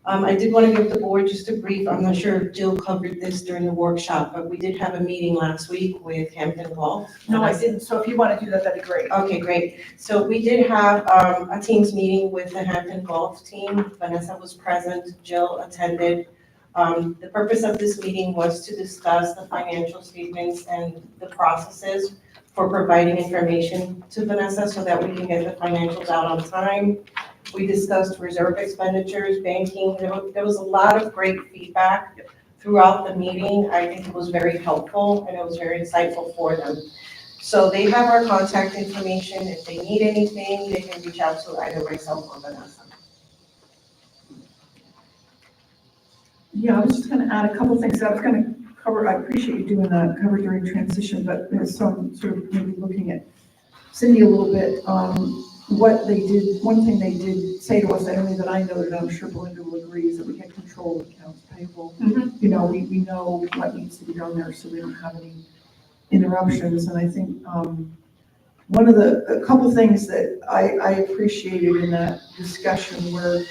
I did want to give the board just a brief, I'm not sure if Jill covered this during the workshop, but we did have a meeting last week with Hampton Golf. No, I didn't. So if you want to do that, that'd be great. Okay, great. So we did have a team's meeting with the Hampton Golf team. Vanessa was present, Jill attended. The purpose of this meeting was to discuss the financial statements and the processes for providing information to Vanessa so that we can get the financials out on time. We discussed reserve expenditures, banking. There was a lot of great feedback throughout the meeting. I think it was very helpful and it was very insightful for them. So they have our contact information. If they need anything, they can reach out to either myself or Vanessa. Yeah, I was just gonna add a couple things. I was gonna cover, I appreciate you doing that, cover during transition, but there's some sort of maybe looking at Cindy a little bit, what they did, one thing they did say to us, I don't know that I noted, I'm sure Belinda will agree, is that we get control of accounts payable. You know, we know what needs to be done there, so we don't have any interruptions, and I think, a couple things that I appreciated in that discussion were,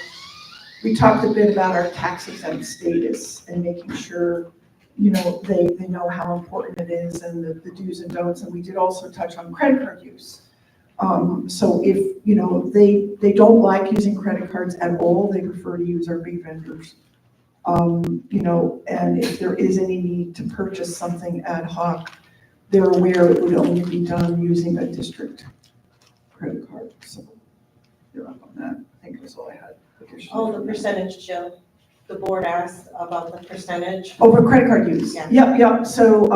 we talked a bit about our tax exempt status and making sure, you know, they know how important it is and the do's and don'ts, and we did also touch on credit card use. So if, you know, they don't like using credit cards at all, they prefer to use our big vendors. You know, and if there is any need to purchase something ad hoc, they're aware it would only be done using a district credit card, so they're up on that. I think that's all I had. Oh, the percentage, Jill. The board asked about the percentage. Oh, for credit card use? Yeah. Yep. So,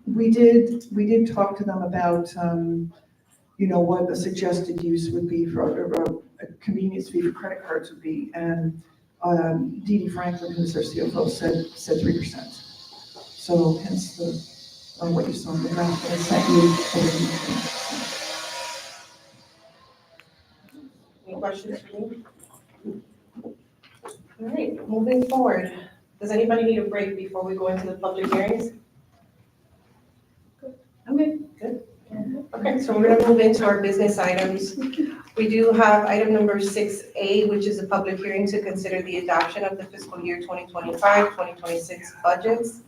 we did talk to them about, you know, what a suggested use would be for, a convenience fee for credit cards would be. And, Dee Dee Franklin, who's their CFO, said 3%. So hence what you saw in the graph that I sent you. Any questions for me? All right, moving forward. Does anybody need a break before we go into the public hearings? Okay. Good. Okay, so we're gonna move into our business items. We do have item number 6A, which is a public hearing to consider the adoption of the fiscal year 2025-2026 budgets.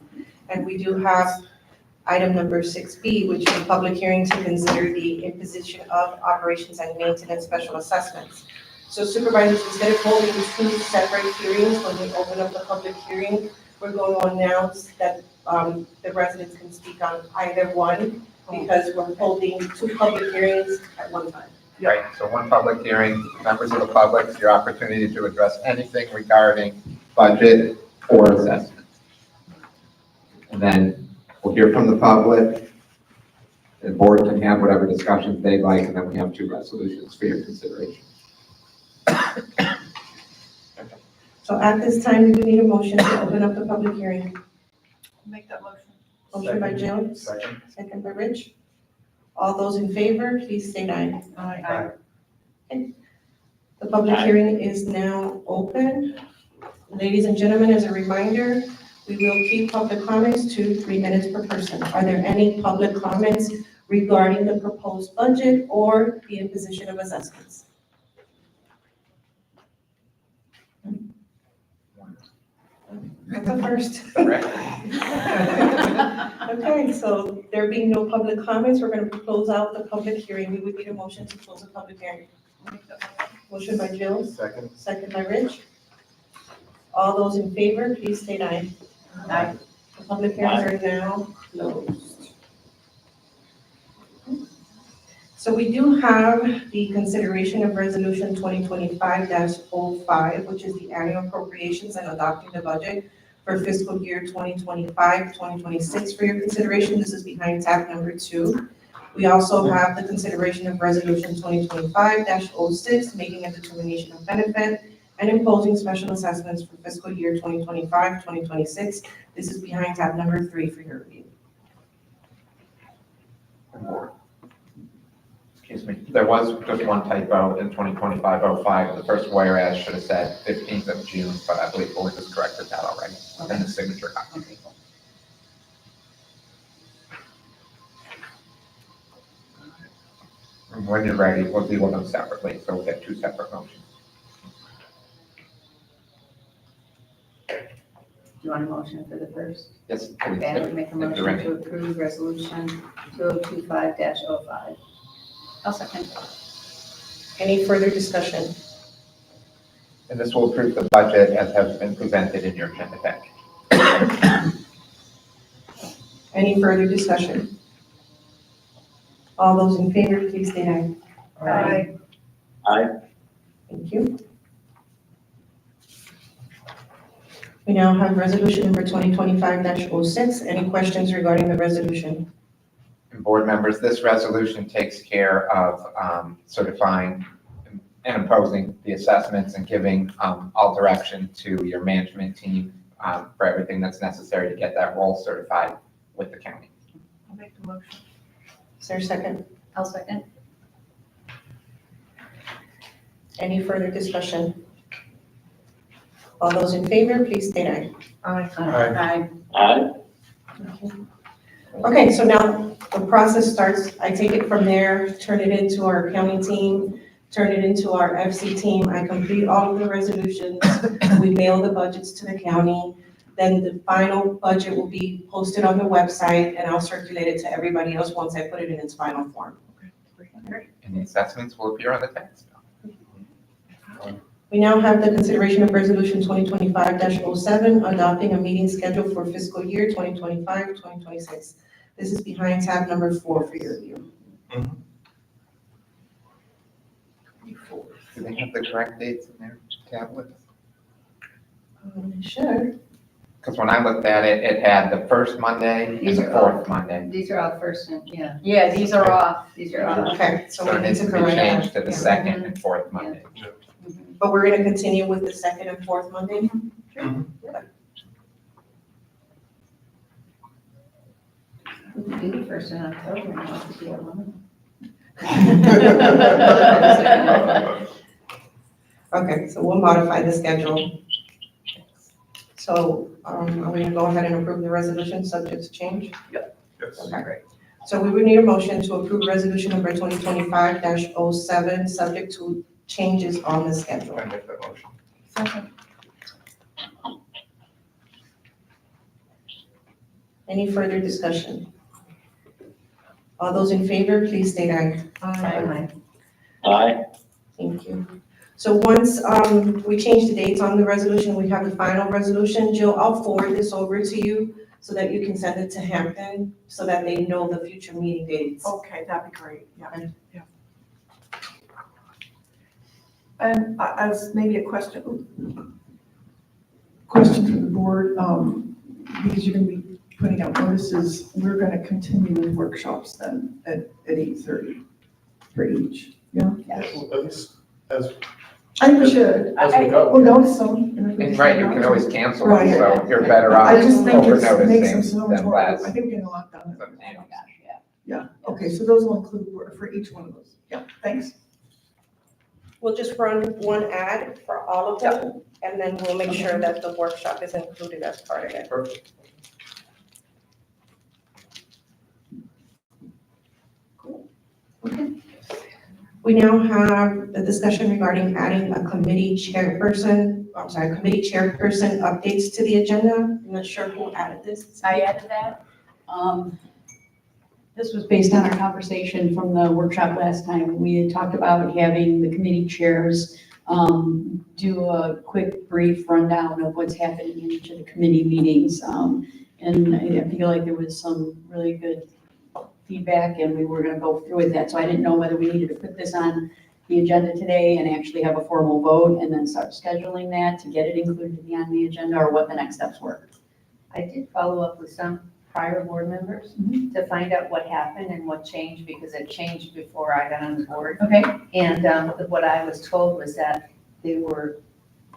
And we do have item number 6B, which is a public hearing to consider the imposition of operations and maintenance special assessments. So supervisors, instead of holding two separate hearings, when we open up the public hearing, we're going to announce that the residents can speak on either one, because we're holding two public hearings at one time. Right, so one public hearing, members of the public, it's your opportunity to address anything regarding budget or assessment. And then we'll hear from the public. The board can have whatever discussions they'd like, and then we have two resolutions for your consideration. So at this time, we do need a motion to open up the public hearing. Make that motion. Motion by Jill, Second. second by Rich. All those in favor, please state aye. Aye. The public Aye. hearing is now open. Ladies and gentlemen, as a reminder, we will keep public comments to 3 minutes per person. Are there any public comments regarding the proposed budget or the imposition of assessments? That's a first. Okay, so there being no public comments, we're going to close out the public hearing. We would need a motion to close the public hearing. Motion by Jill, Second. second by Rich. All those in favor, please state aye. Aye. The public hearings are now closed. So we do have the consideration of resolution 2025-05, which is the annual appropriations and adopting the budget for fiscal year 2025-2026 for your consideration. This is behind tab number 2. We also have the consideration of resolution 2025-06, making a determination of benefit and imposing special assessments for fiscal year 2025-2026. This is behind tab number 3 for your review. Excuse me, there was just one typo in 2025-05. The first whereas should have said 15th of June, but I believe Belinda's corrected that already in the signature copy. And when you're ready, we'll deal with them separately, so we'll get two separate motions. Do you want a motion for the first? Yes, please. Okay, I would make a If you're motion ready. to approve resolution 2025-05. I'll second. Any further discussion? And this will approve the budget as has been presented in your agenda deck. Any further discussion? All those in favor, please state aye. Aye. Aye. Thank you. We now have resolution number 2025-06. Any questions regarding the resolution? And board members, this resolution takes care of certifying and imposing the assessments and giving all direction to your management team for everything that's necessary to get that role certified with the county. I'll make the motion. Is there a second? I'll second. Any further discussion? All those in favor, please state aye. Aye. Aye. Okay, so now the process starts. I take it from there, turn it into our county team, turn it into our FC team. I complete all of the resolutions. We mail the budgets to the county. Then the final budget will be posted on the website and I'll circulate it to everybody else once I put it in its final form. And the assessments will appear on the tax bill. We now have the consideration of resolution 2025-07, adopting a meeting schedule for fiscal year 2025-2026. This is behind tab number 4 for your review. Do they have the correct dates in their tablets? Sure. Because when I looked at it, it had the first Monday and These the are fourth Monday. These are all first and, yeah. Yeah, these are off. These are all. Okay, so So we it need needs to to be correct changed to that. the Yeah. second and fourth Monday. But we're gonna continue with the second and fourth Monday? We could do the first in October and not to be at one. Okay, so we'll modify the schedule. So, are we gonna go ahead and approve the resolution subject to change? Yes. Okay. So we would need a motion to approve resolution number 2025-07, subject to changes on the schedule. I make that motion. Any further discussion? All those in favor, please state aye. Aye. Thank you. So once we change the dates on the resolution, we have the final resolution. Jill, I'll forward this over to you so that you can send it to Hampton so that they know the future meeting dates. Okay, that'd be great, yeah. Okay. Yeah. And as maybe a question for the board, because you're gonna be putting out notices, we're gonna continue with workshops then at 8:30 for each, yeah? At least as I think we should. as we go. We'll notice some. And right, you can always cancel Right. it, so you're better I off just think over it makes them so noticing much than more, I less. think we're getting a lot done. Oh my gosh, yeah. Yeah, okay, so those will include for each one of those. Yeah, thanks. We'll just run one ad for all of them, and then we'll make sure that the workshop is included as part of it. Perfect. We now have the discussion regarding adding a committee chairperson updates to the agenda. I'm not sure who added this. I added that. This was based on our conversation from the workshop last time. We had talked about having the committee chairs do a quick brief rundown of what's happening in each of the committee meetings. And I feel like there was some really good feedback and we were gonna go through with that. So I didn't know whether we needed to put this on the agenda today and actually have a formal vote and then start scheduling that to get it included on the agenda, or what the next steps were. I did follow up with some prior board members to find out what happened and what changed, because it changed before I got on the board. Okay. And what I was told was that they were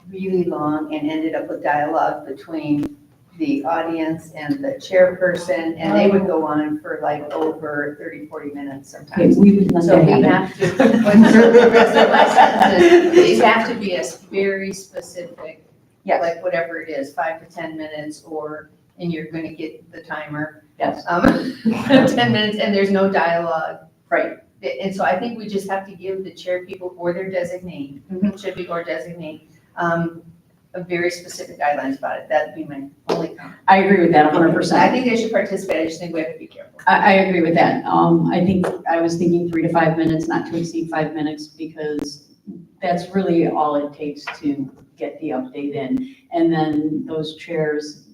really long and ended up with dialogue between the audience and the chairperson, and they would go on for like over 30, 40 minutes Okay, sometimes. we would let So that we happen. have to, when the rest of my sentences, these have to be a very specific, Yes. like whatever it is, 5 to 10 minutes, and you're gonna get the timer. Yes. 10 minutes, and there's no dialogue. Right. And so I think we just have to give the chair people or their designee, should be or designate, a very specific guidelines about it. That'd be my only comment. I agree with that 100%. I think they should participate, I just think we have to be careful. I agree with that. I think I was thinking 3 to 5 minutes, not to exceed 5 minutes, because that's really all it takes to get the update in. And then those chairs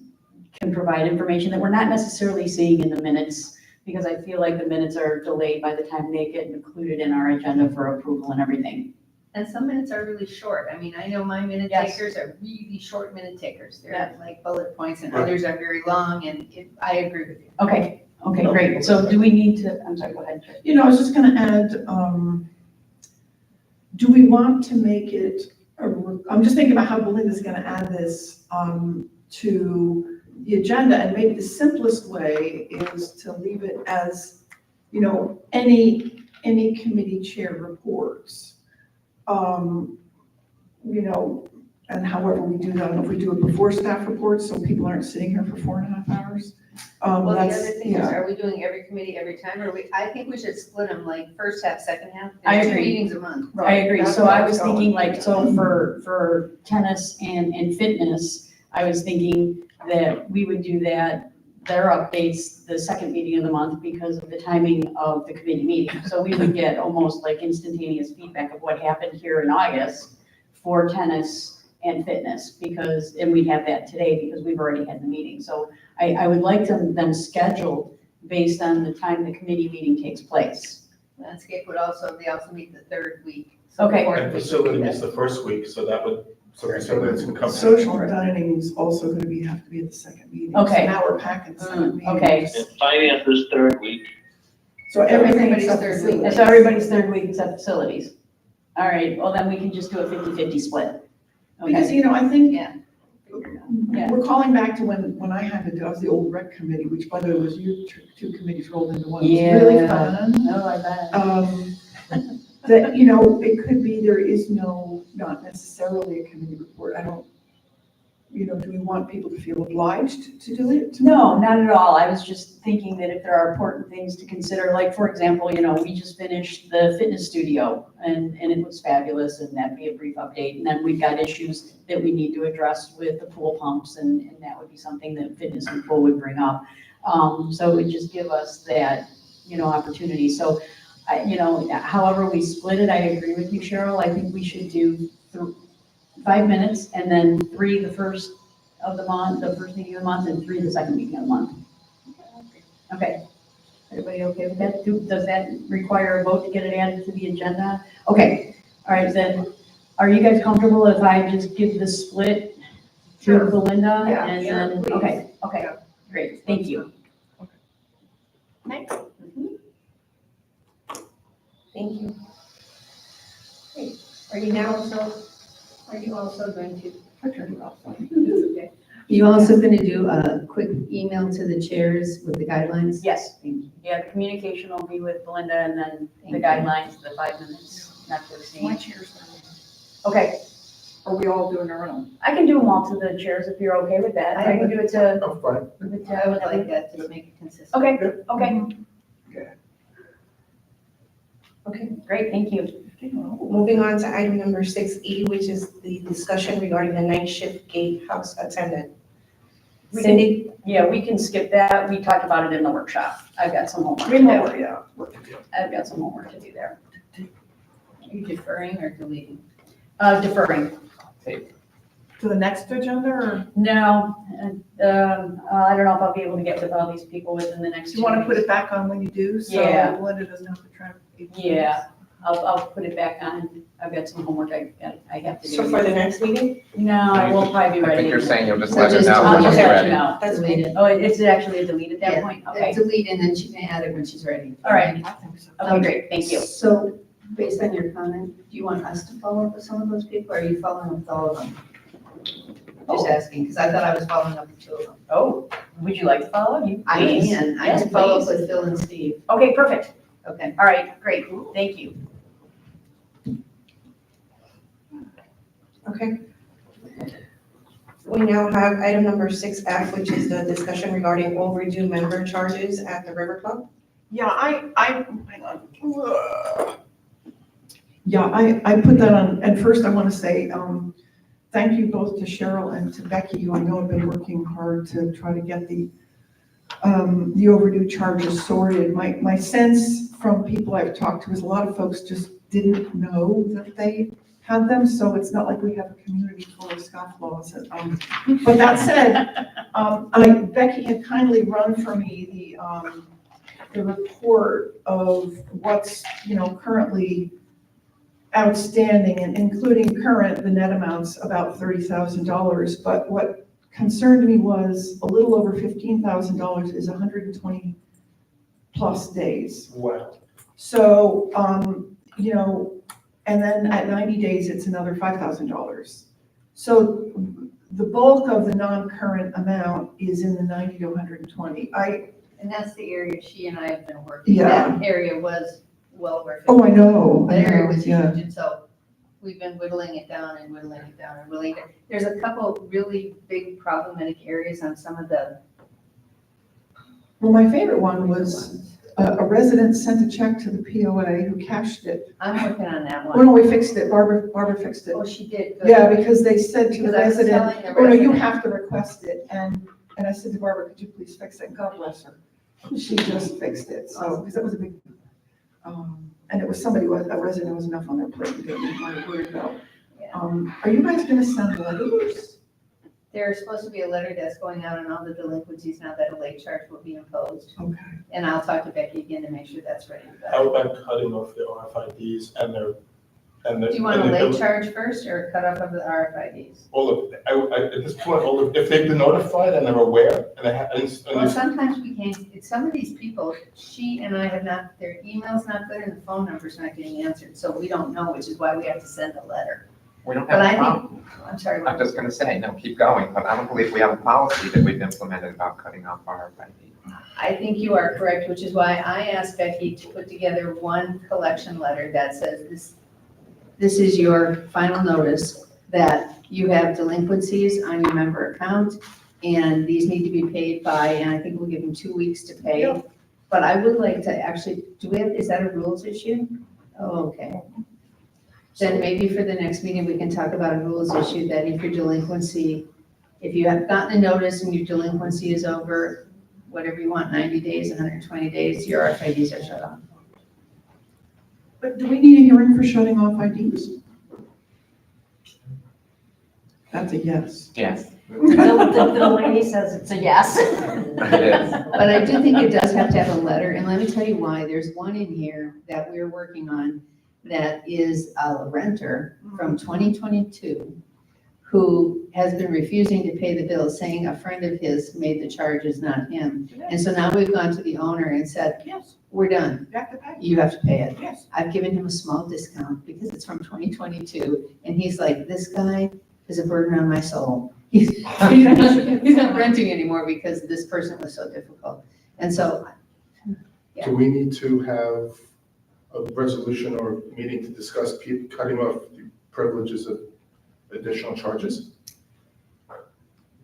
can provide information that we're not necessarily seeing in the minutes, because I feel like the minutes are delayed by the time they get included in our agenda for approval and everything. And some minutes are really short. I mean, I know my minute Yes. takers are really short minute takers. Yeah. They're like bullet points and Right. others are very long and I agree with you. Okay, great. So do we need to, I'm sorry, go ahead. You know, I was just gonna add, do we want to make it, I'm just thinking about how Belinda's gonna add this, to the agenda, and maybe the simplest way is to leave it as, you know, any committee chair reports. You know, and however we do that, I don't know if we do it before staff reports, so people aren't sitting here for 4.5 hours. Well, the That's- other thing is, yeah. are we doing every committee every time, or I think we should split them like first half, second half. I There's agree. 2 meetings a month. I agree. That's So where I I was was going. thinking like, so for tennis and fitness, I was thinking that we would do that, their updates, the second meeting of the month because of the timing of the committee meeting. So we would get almost like instantaneous feedback of what happened here in August for tennis and fitness because, and we have that today because we've already had the meeting. So I would like them scheduled based on the time the committee meeting takes place. Landscape would also, they also meet the third week. So Okay. the fourth And week. facility meets the first week, so that would, So that's gonna come. Social dining is also gonna have to be at the second meeting. Okay. So now we're packing the second meeting. Okay. And finance is third week. So everything Everybody's except third facilities. And so everybody's third week except facilities. All right, well then we can just do a 50-50 split. Because, Okay, you know, I think Yeah. Yeah. we're calling back to when I had to do, I was the old rec committee, which by the way was you two committees rolled into one. It was really Yeah. fun. no, I bet. That, you know, it could be there is not necessarily a committee report. I don't, you know, do we want people to feel obliged to do it? No, not at all. I was just thinking that if there are important things to consider, like for example, you know, we just finished the fitness studio and it was fabulous and that'd be a brief update. And then we've got issues that we need to address with the pool pumps and that would be something that fitness and pool would bring up. So it would just give us that, you know, opportunity. So, you know, however we split it, I agree with you, Cheryl. I think we should do 5 minutes and then 3 the first of the month, the first meeting of the month, and 3 the second meeting of the month. Okay. Everybody okay with that? Does that require a vote to get it added to the agenda? Okay. All right, then, are you guys comfortable if I just give the split to Sure. Belinda? Yeah, And sure, then, please. okay, great, thank you. Next. Thank you. Great. Are you also going to? I turned it off. Okay. You also going to do a quick email to the chairs with the guidelines? Yes, yeah, the communication will be with Belinda and then the Thank you. guidelines, the 5 minutes, not to My exceed. chair's Okay, Are we all doing our own? I can do them all to the chairs if you're okay with that. I can do it to. I'm fine. I would like that to make it consistent. Okay, okay, Okay. great, thank you. Moving on to item number 6E, which is the discussion regarding the night shift gatehouse attendant. We Cindy? Yeah, we can skip that. We talked about it in the workshop. I've got some homework to We do. know, yeah. I've got some homework to do there. Are you deferring or deleting? Deferring. To the next agenda, or No, I don't know if I'll be able to get with all these people within the next do you want to 2 put weeks. it back on when you do? So Yeah. Belinda doesn't have to track. each of Yeah, I'll put it back on. I've got some homework I have to do. So for the next meeting? No, I won't probably be I ready. think you're saying you'll just So let her just- know I'll when just she's let you ready. know. That's Delete fine. it. Oh, is it actually a delete at that Yeah, point? Okay, Delete and then she can add it when she's ready. all right. them. I think so. Okay, great, thank you. So, based on your comment, do you want us to follow up with some of those people, or are you following up with all of them? Just asking, because I thought I was following up with 2 of them. Oh, would you like to follow? You I please. can, I Yes, can follow up please. with Phil and Steve. Okay, perfect. Okay. All right, great, thank you. Okay. We now have item number 6F, which is the discussion regarding overdue member charges at the River Club. Yeah, hang on. Yeah, I put that on, and first I want to say, thank you both to Cheryl and to Becky, who I know have been working hard to try to get the overdue charges sorted. My sense from people I've talked to is a lot of folks just didn't know that they had them, so it's not like we have a community full of scofflaws. But that said, Becky had kindly run for me the report of what's, you know, currently outstanding, and including current, the net amount's about $30,000. But what concerned me was a little over $15,000 is 120 plus days. Wow. So, you know, and then at 90 days, it's another $5,000. So the bulk of the non-current amount is in the 90 to 120. And that's the area she and I have been working. Yeah. That area was well over. Oh, I know. That area was Yeah. huge, and so we've been whittling it down and whittling it down and whittling it. There's a couple really big problematic areas on some of the Well, my favorite one was a resident sent a check to the POA who cashed it. I'm working on that Oh, one. no, we fixed it. Barbara fixed it. Oh, she did. Good. Yeah, because they said to the Because I was resident, telling the oh, no, you resident- have to request it. And I said to Barbara, could you please fix it? God bless her. She just fixed it. So, because that was a big, and it was somebody, a resident was enough on their plate to get me where to go. Yeah. Are you guys gonna send letters? There's supposed to be a letter that's going out on all the delinquencies now that a late charge will be imposed. Okay. And I'll talk to Becky again to make sure that's ready to go. How about cutting off the RFIDs and their, Do you want a late charge first or cut off of the RFIDs? all of, at this point, all of, if they've been notified and they're aware, and they have, Well, sometimes we can't, some of these people, she and I have not, their email's not good and the phone number's not getting answered, so we don't know, which is why we have to send a letter. We don't But have I a think, problem. I'm sorry. I'm just gonna say, no, keep going, but I don't believe we have a policy that we've implemented about cutting off RFID. I think you are correct, which is why I asked Becky to put together one collection letter that says this is your final notice that you have delinquencies on your member account and these need to be paid by, and I think we'll give them 2 weeks to pay. Yeah. But I would like to actually, is that a rules issue? Oh, okay. Then maybe for the next meeting, we can talk about a rules issue that if your delinquency, if you have gotten a notice and your delinquency is over, whatever you want, 90 days, 120 days, your RFIDs are shut off. But do we need a hearing for shutting off IDs? That's a yes. Yes. The lady says it's a yes. It is. But I do think it does have to have a letter, and let me tell you why. There's one in here that we're working on that is a renter from 2022 who has been refusing to pay the bill, saying a friend of his made the charges, not him. And so now we've gone to the owner and said, Yes, we're done. you have to pay. You have to pay it. Yes. I've given him a small discount because it's from 2022, and he's like, this guy is a burden on my soul. He's not renting anymore because this person was so difficult. And so, yeah. Do we need to have a resolution or meeting to discuss cutting off the privileges of additional charges?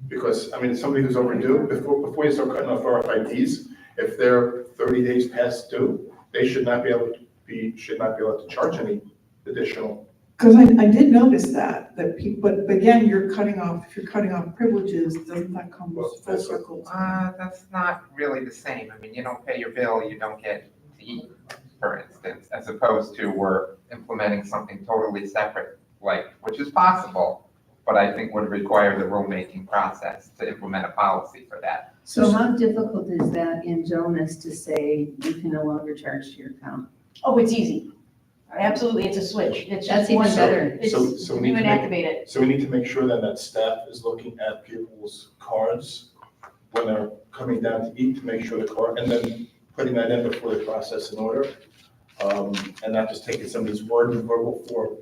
Because, I mean, somebody who's overdue, before you start cutting off RFIDs, if they're 30 days past due, they should not be able to charge any additional. Because I did notice that people, but again, if you're cutting off privileges, doesn't that come full circle? That's not really the same. I mean, you don't pay your bill, you don't get to eat, for instance, as opposed to we're implementing something totally separate, which is possible, but I think would require the rulemaking process to implement a policy for that. So how difficult is that in Jonas to say you can no longer charge to your account? Oh, it's easy. Absolutely, it's a switch. It's That's just one even better. It's, So we need you to can make- activate it. So we need to make sure then that staff is looking at people's cards when they're coming down to eat, to make sure the card, and then putting that in before the process in order. And not just taking somebody's word and verbal for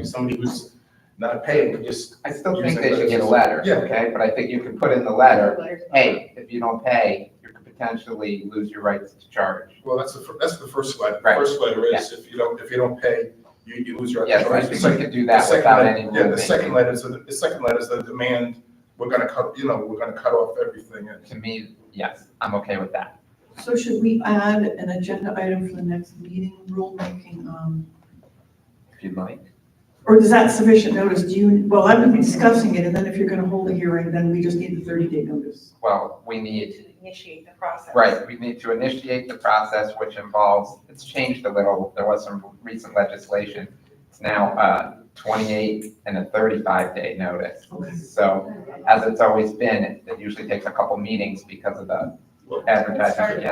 somebody who's not paying, can just. I still think using they should get a those. letter, Yeah. okay? But I think you can put in the letter, hey, if you don't pay, you could potentially lose your rights to charge. Well, that's the first letter. Right. The first letter is, if you don't pay, you lose your right to Yes, I charge. think The you second- could do that the second without letter- any Yeah, the rulemaking. second letter is the demand, we're gonna cut off everything. To me, yes, I'm okay with that. So should we add an agenda item for the next meeting, rulemaking, If you'd like. or is that sufficient notice? Well, I've been discussing it, and then if you're gonna hold a hearing, then we just need the 30-day notice. Well, we need, To initiate the process. right, we need to initiate the process, which involves, it's changed a little. There was some recent legislation. It's now 28 and a 35-day notice. Okay. So as it's always been, it usually takes a couple meetings because of the advertising.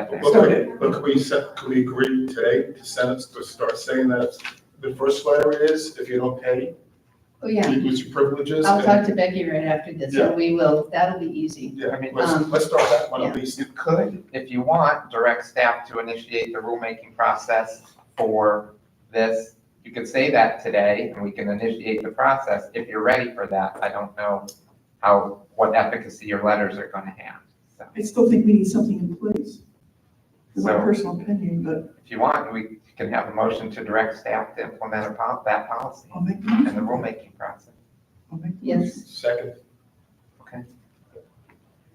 But could we agree today to send it, to start saying that the first letter is, if you don't pay, Oh, yeah. you lose your privileges. I'll and- talk to Becky right after this, Yeah. and we will, that'll be easy. Yeah, I mean, let's start that one yeah. at least. You could, if you want, direct staff to initiate the rulemaking process for this. You could say that today, and we can initiate the process if you're ready for that. I don't know what efficacy your letters are gonna have, so. I still think we need something in place. It's my So- personal opinion, but If you want, we can have a motion to direct staff to implement that policy I'll make the in motion. the rulemaking process. I'll make the motion. Yes, Second,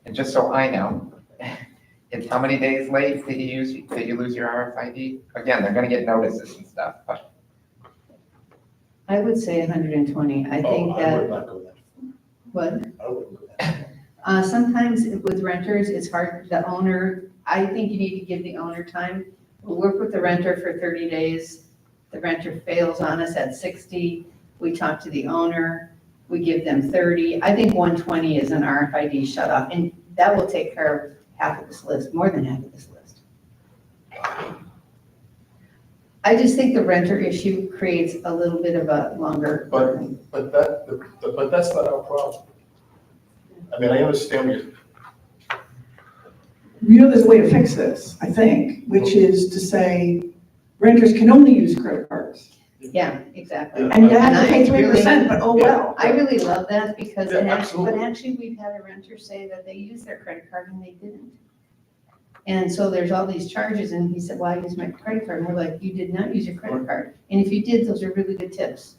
And just so I know, it's how many days late did you lose your RFID? Again, they're gonna get notices and stuff, but I would say 120. I think I would that, not go that. what? I wouldn't go that. Sometimes with renters, it's hard, the owner, I think you need to give the owner time. We'll work with the renter for 30 days. The renter fails on us at 60. We talk to the owner, we give them 30. I think 120 is an RFID shut off, and that will take care of half of this list, more than half of this list. I just think the renter issue creates a little bit of a longer. But that's not our problem. I mean, I understand what you, You know, there's a way to fix this, I think, which is to say renters can only use credit cards. Yeah, exactly. Yeah. And you have to pay And I 3%, but oh well. I really love that because, Yeah, absolutely. but actually, we've had a renter say that they used their credit card and they didn't. And so there's all these charges, and he said, well, I used my credit card, and we're like, you did not use your credit card. And if you did, those are really good tips,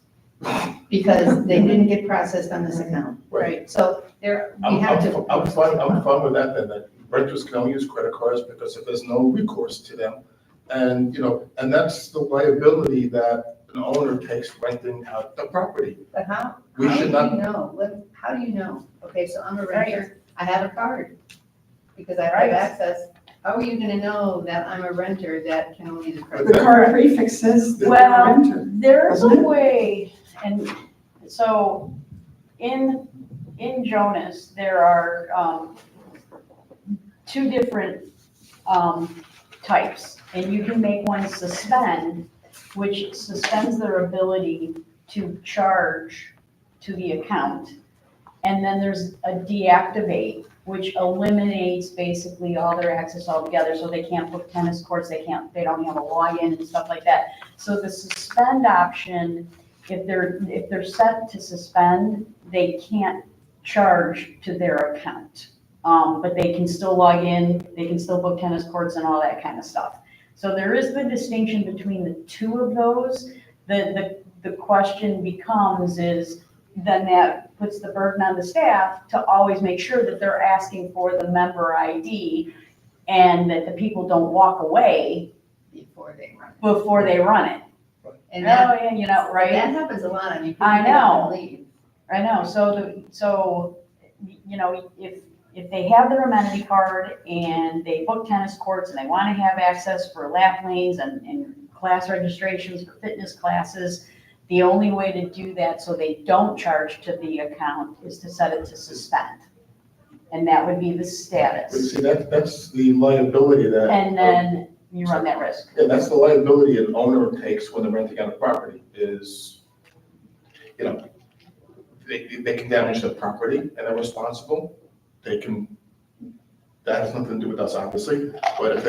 because they didn't get processed on this account, right? So there, we have to. I'm fine with that, then, that renters can only use credit cards because if there's no recourse to them. And, and that's the liability that an owner takes renting out the property. But how We do should you not- know? How do you know? Okay, so I'm a renter, I have a card, because I have Right. access. How are you gonna know that I'm a renter that can only use a credit The card? card prefix says that they're a Well, renter. there's a Doesn't it? way, and so in Jonas, there are two different types. And you can make one suspend, which suspends their ability to charge to the account. And then there's a deactivate, which eliminates basically all their access altogether, so they can't book tennis courts, they don't have a login and stuff like that. So the suspend option, if they're set to suspend, they can't charge to their account. But they can still log in, they can still book tennis courts and all that kind of stuff. So there is the distinction between the two of those. The question becomes is, then that puts the burden on the staff to always make sure that they're asking for the member ID and that the people don't walk away Before they run. before they run it. And Oh, that, yeah, right? that happens a lot, I mean. people I get up and know. leave. I know, so, if they have their amenity card and they book tennis courts and they want to have access for lap lanes and class registrations for fitness classes, the only way to do that so they don't charge to the account is to set it to suspend. And that would be the But status. see, that's the liability that. And then you run that risk. Yeah, that's the liability an owner takes when they're renting out a property is, they can damage the property and they're responsible. That has nothing to do with us, obviously, but if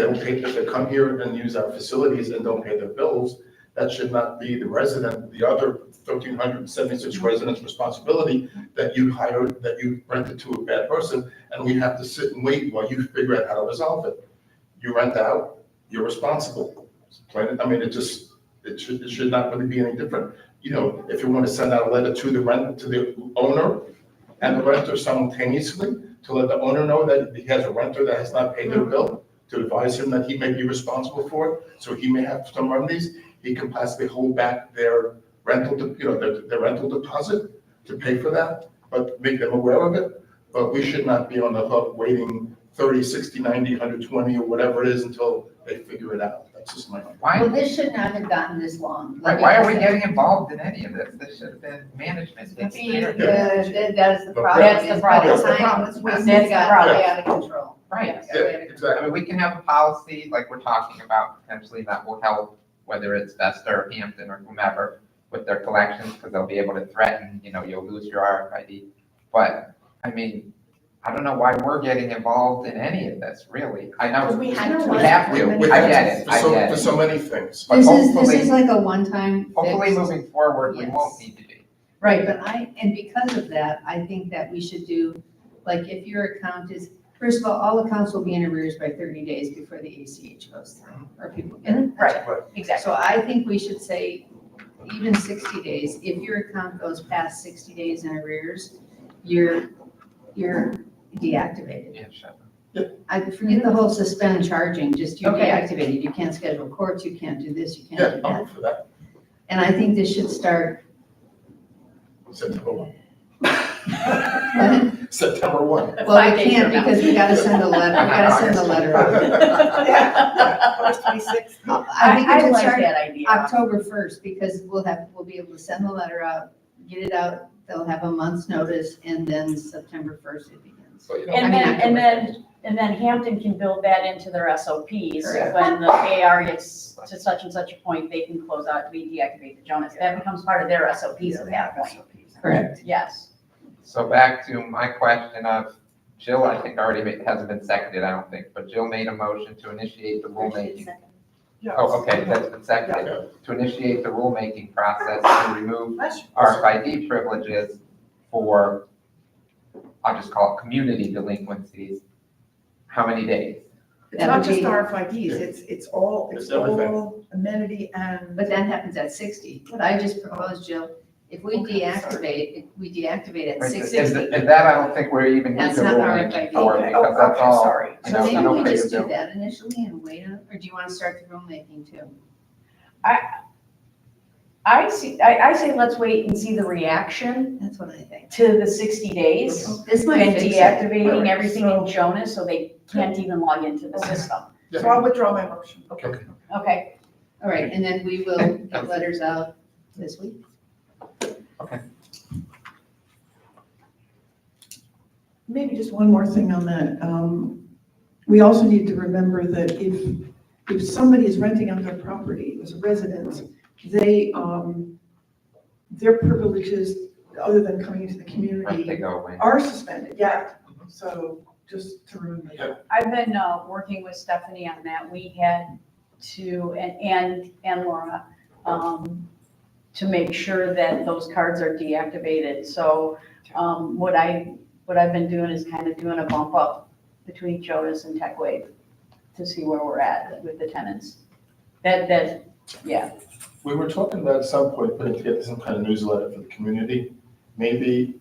they come here and use our facilities and don't pay their bills, that should not be the other 1,376 residents' responsibility that you rented to a bad person, and we have to sit and wait while you figure out how to resolve it. You rent out, you're responsible. I mean, it should not really be any different. If you want to send out a letter to the owner and the renter simultaneously, to let the owner know that he has a renter that has not paid their bill, to advise him that he may be responsible for it, so he may have some remedies. He can possibly hold back their rental, their rental deposit to pay for that, but make them aware of it. But we should not be on the hook waiting 30, 60, 90, 120, or whatever it is until they figure it out. That's just my opinion. Well, this should not have gotten this long. Why are we getting involved in any of this? This should have been management. That is the Yeah. problem. That's the problem. That's the problem. That's the Got problem. way out of control. Right. Yeah, I exactly. mean, we can have a policy like we're talking about potentially that will help whether it's Vesta or Hampton or whomever, with their collections, because they'll be able to threaten, you'll lose your RFID. But, I mean, I don't know why we're getting involved in any of this, really. I know We we have to. have to, I get it, I get For it. so many things. But This hopefully- is like a one-time fix. Hopefully, moving forward, we won't Yes. need to be. Right, but and because of that, I think that we should do, like, if your account is, first of all accounts will be in arrears by 30 days before the ACH goes through, or people get it. Right, exactly. So I think we should say even 60 days. If your account goes past 60 days in arrears, you're deactivated. Yeah, sure. I forget the whole suspend charging, just you're Okay. deactivated. You can't schedule courts, you can't do this, you can't Yeah, do I'm that. for that. And I think this should start, September 1. well, September 1. we 5 days can't from now. because we gotta send a letter, out. August 26th. I think it I should like start that idea. October 1st, because we'll be able to send the letter out, get it out, they'll have a month's notice, and then September 1st it begins. So, And I mean, then Hampton can build that into their SOPs. Correct. When the AR gets to such and such a point, they can close out, deactivate the Jonas. That becomes part of their SOPs at that point. Correct. Yes. So back to my question of, Jill, I think hasn't been seconded, I don't think, but Jill made a motion to initiate the rulemaking. Oh, okay, that's been seconded. To initiate the rulemaking process to remove RFID privileges for, I'll just call it community delinquencies. How many days? It's That not would just be- RFIDs, it's all It's everything. amenity and. But that happens at 60. What I just proposed, Jill, if we deactivate at Right, 60. And that I don't think we're even need That's to not rulemaking RFID. for, Okay, because that's okay, all, sorry. So maybe no we pay just to do do. that initially and wait on, or do you want to start the rulemaking too? I say let's wait and see the reaction That's what I think. to the 60 days. This might And fix it. deactivating Alright, everything so- in Jonas so they can't even log into the system. So I'll withdraw my motion. Okay. Okay. All right, and then we will get letters out this week. Maybe just one more thing on that. We also need to remember that if somebody is renting out their property as a resident, their privileges, other than coming into the Right, they community, go away. are suspended, yeah. So just to remember that. I've been working with Stephanie on that. We had to, and Laura, to make sure that those cards are deactivated. So what I've been doing is kind of doing a bump up between Jonas and TechWave to see where we're at with the tenants. Yeah. We were talking about at some point putting together some kind of newsletter for the community. Maybe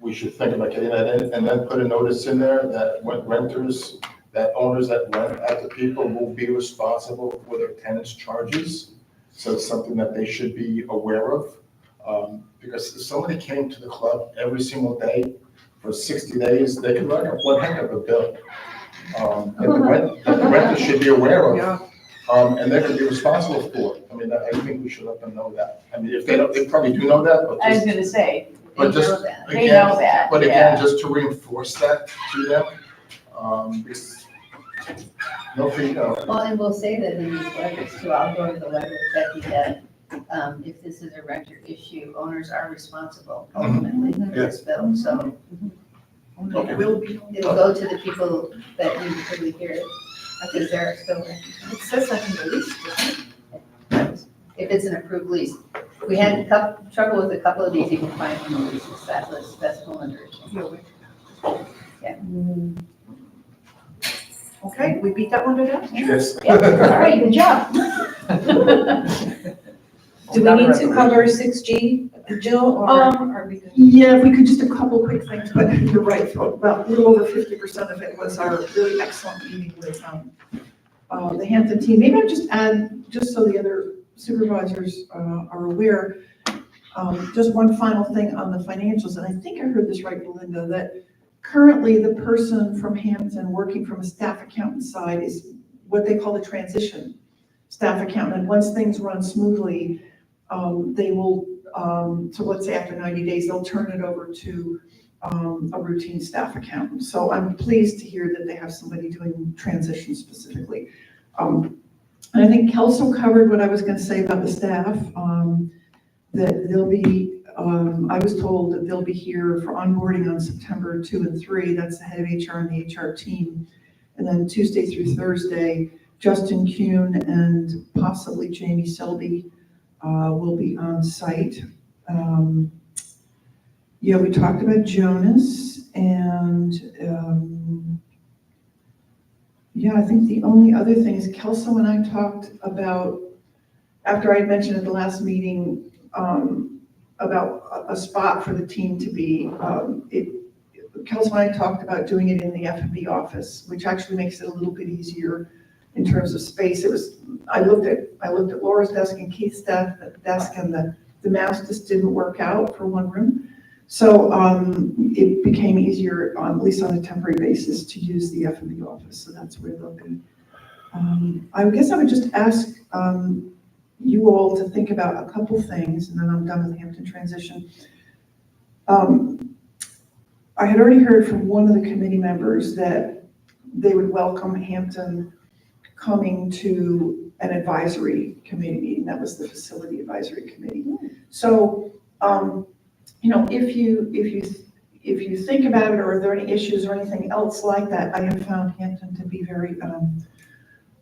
we should think about getting that in and then put a notice in there that when renters, that owners that rent out to people will be responsible for their tenants' charges. So it's something that they should be aware of. Because if somebody came to the club every single day for 60 days, they could rack up one heck of a bill. That the renter should be aware of. Yeah. And they're gonna be responsible for it. I mean, I think we should let them know that. I mean, if they don't, they probably do know that, but I was just, gonna say, but They know just, that. they know that, but yeah. again, just to reinforce that to them, because, no, Well, and we'll say that in these letters too. I'll go to the letter with Becky that if this is a renter issue, owners are responsible ultimately for this bill. So It will be. it'll go to the people that need to really hear it, because they're still renters. It says that in the lease, doesn't it? If it's an approved lease. We had trouble with a couple of these even finding the leases. That's a whole other issue. Yeah. Okay, we beat that one to death? yes. All right, good job. Do we need to cover 6G, Jill, or are we good? Yeah, if we could just a couple quick things, but you're right, about a little over 50% of it was our really excellent meeting with the Hampton team. Maybe I'll just add, just so the other supervisors are aware, just one final thing on the financials, and I think I heard this right, Belinda, that currently the person from Hampton working from a staff accountant side is what they call the transition staff accountant. And once things run smoothly, they will, so let's say after 90 days, they'll turn it over to a routine staff accountant. So I'm pleased to hear that they have somebody doing transition specifically. And I think Kelso covered what I was gonna say about the staff, that they'll be, I was told that they'll be here for onboarding on September 2 and 3. That's the head of HR and the HR team. And then Tuesday through Thursday, Justin Kuhn and possibly Jamie Selby will be on site. Yeah, we talked about Jonas, and yeah, I think the only other thing is Kelso and I talked about, after I had mentioned at the last meeting about a spot for the team to be, Kelso and I talked about doing it in the F&B office, which actually makes it a little bit easier in terms of space. I looked at Laura's desk and Keith's desk, and the math just didn't work out for one room. So it became easier, at least on a temporary basis, to use the F&B office. So that's where they'll be. I guess I would just ask you all to think about a couple things, and then I'm done with Hampton transition. I had already heard from one of the committee members that they would welcome Hampton coming to an advisory committee meeting. That was the facility advisory committee. So, you know, if you think about it, or are there any issues or anything else like that, I have found Hampton to be very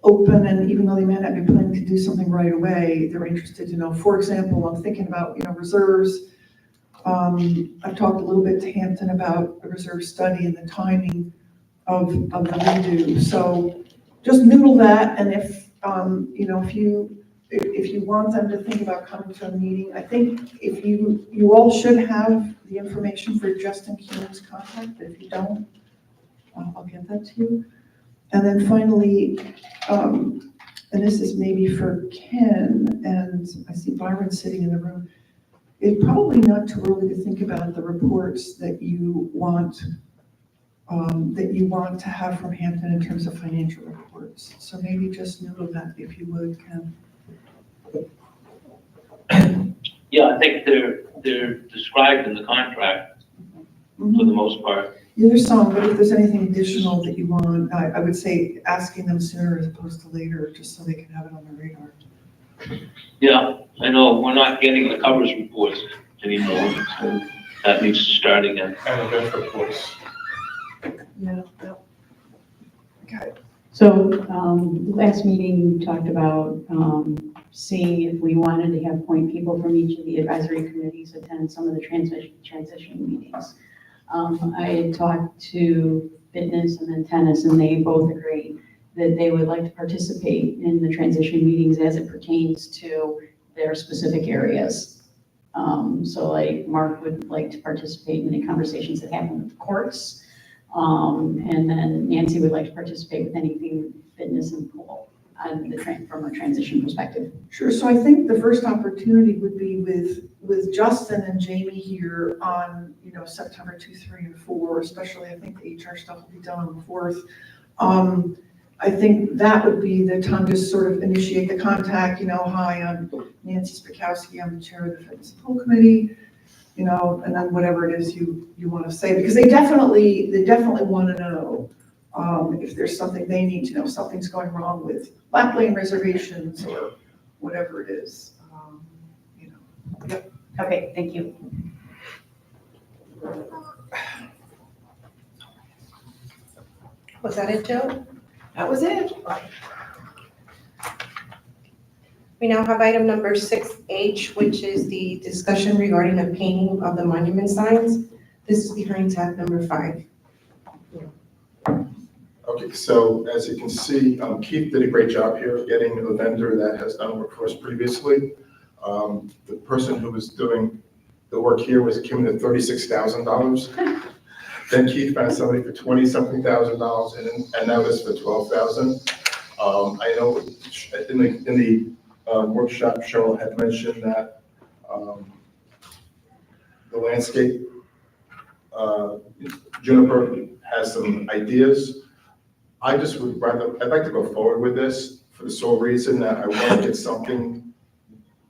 open, and even though they may not be planning to do something right away, they're interested to know. For example, I'm thinking about, you know, reserves. I've talked a little bit to Hampton about a reserve study and the timing of the redo. So just noodle that, and if you know, if you want them to think about coming to a meeting, I think if you all should have the information for Justin Kuhn's contact, but if you don't, I'll get that to you. And then finally, and this is maybe for Ken, and I see Byron sitting in the room, it's probably not too early to think about the reports that you want to have from Hampton in terms of financial reports. So maybe just noodle that if you would, Ken. Yeah, I think they're described in the contract for the most part. Yeah, there's some, but if there's anything additional that you want, I would say asking them sooner as opposed to later, just so they can have it on their radar. Yeah, I know, we're not getting the covers reports anymore, so that needs to start again. And event reports. Yeah. Okay. So, last meeting, we talked about, seeing if we wanted to have point people from each of the advisory committees attend some of the transition meetings. I had talked to fitness and then tennis, and they both agreed that they would like to participate in the transition meetings as it pertains to their specific areas. So like Mark would like to participate in the conversations that happen with the courts. And then Nancy would like to participate with anything fitness and pool from a transition perspective. Sure, so I think the first opportunity would be with Justin and Jamie here on, you know, September 2, 3, and 4, especially I think the HR stuff will be done on the 4th. I think that would be the time to sort of initiate the contact, you know, hi, I'm Nancy Spakowski, I'm the chair of the Fitness and Pool Committee, you know, and then whatever it is you want to say, because they definitely want to know if there's something they need to know, something's going wrong with lap lane reservations or whatever it is, you know. Yep. Okay, thank you. Was that it, Joe? That was it. We now have item number 6H, which is the discussion regarding the painting of the monument signs. This is behind tab number 5. Okay, so as you can see, Keith did a great job here getting a vendor that has done work for us previously. The person who was doing the work here came in at $36,000. Then Keith found somebody for $20-something thousand, and now this for $12,000. I know in the workshop, Cheryl had mentioned that the landscape, Juniper has some ideas. I'd like to go forward with this for the sole reason that I want to get something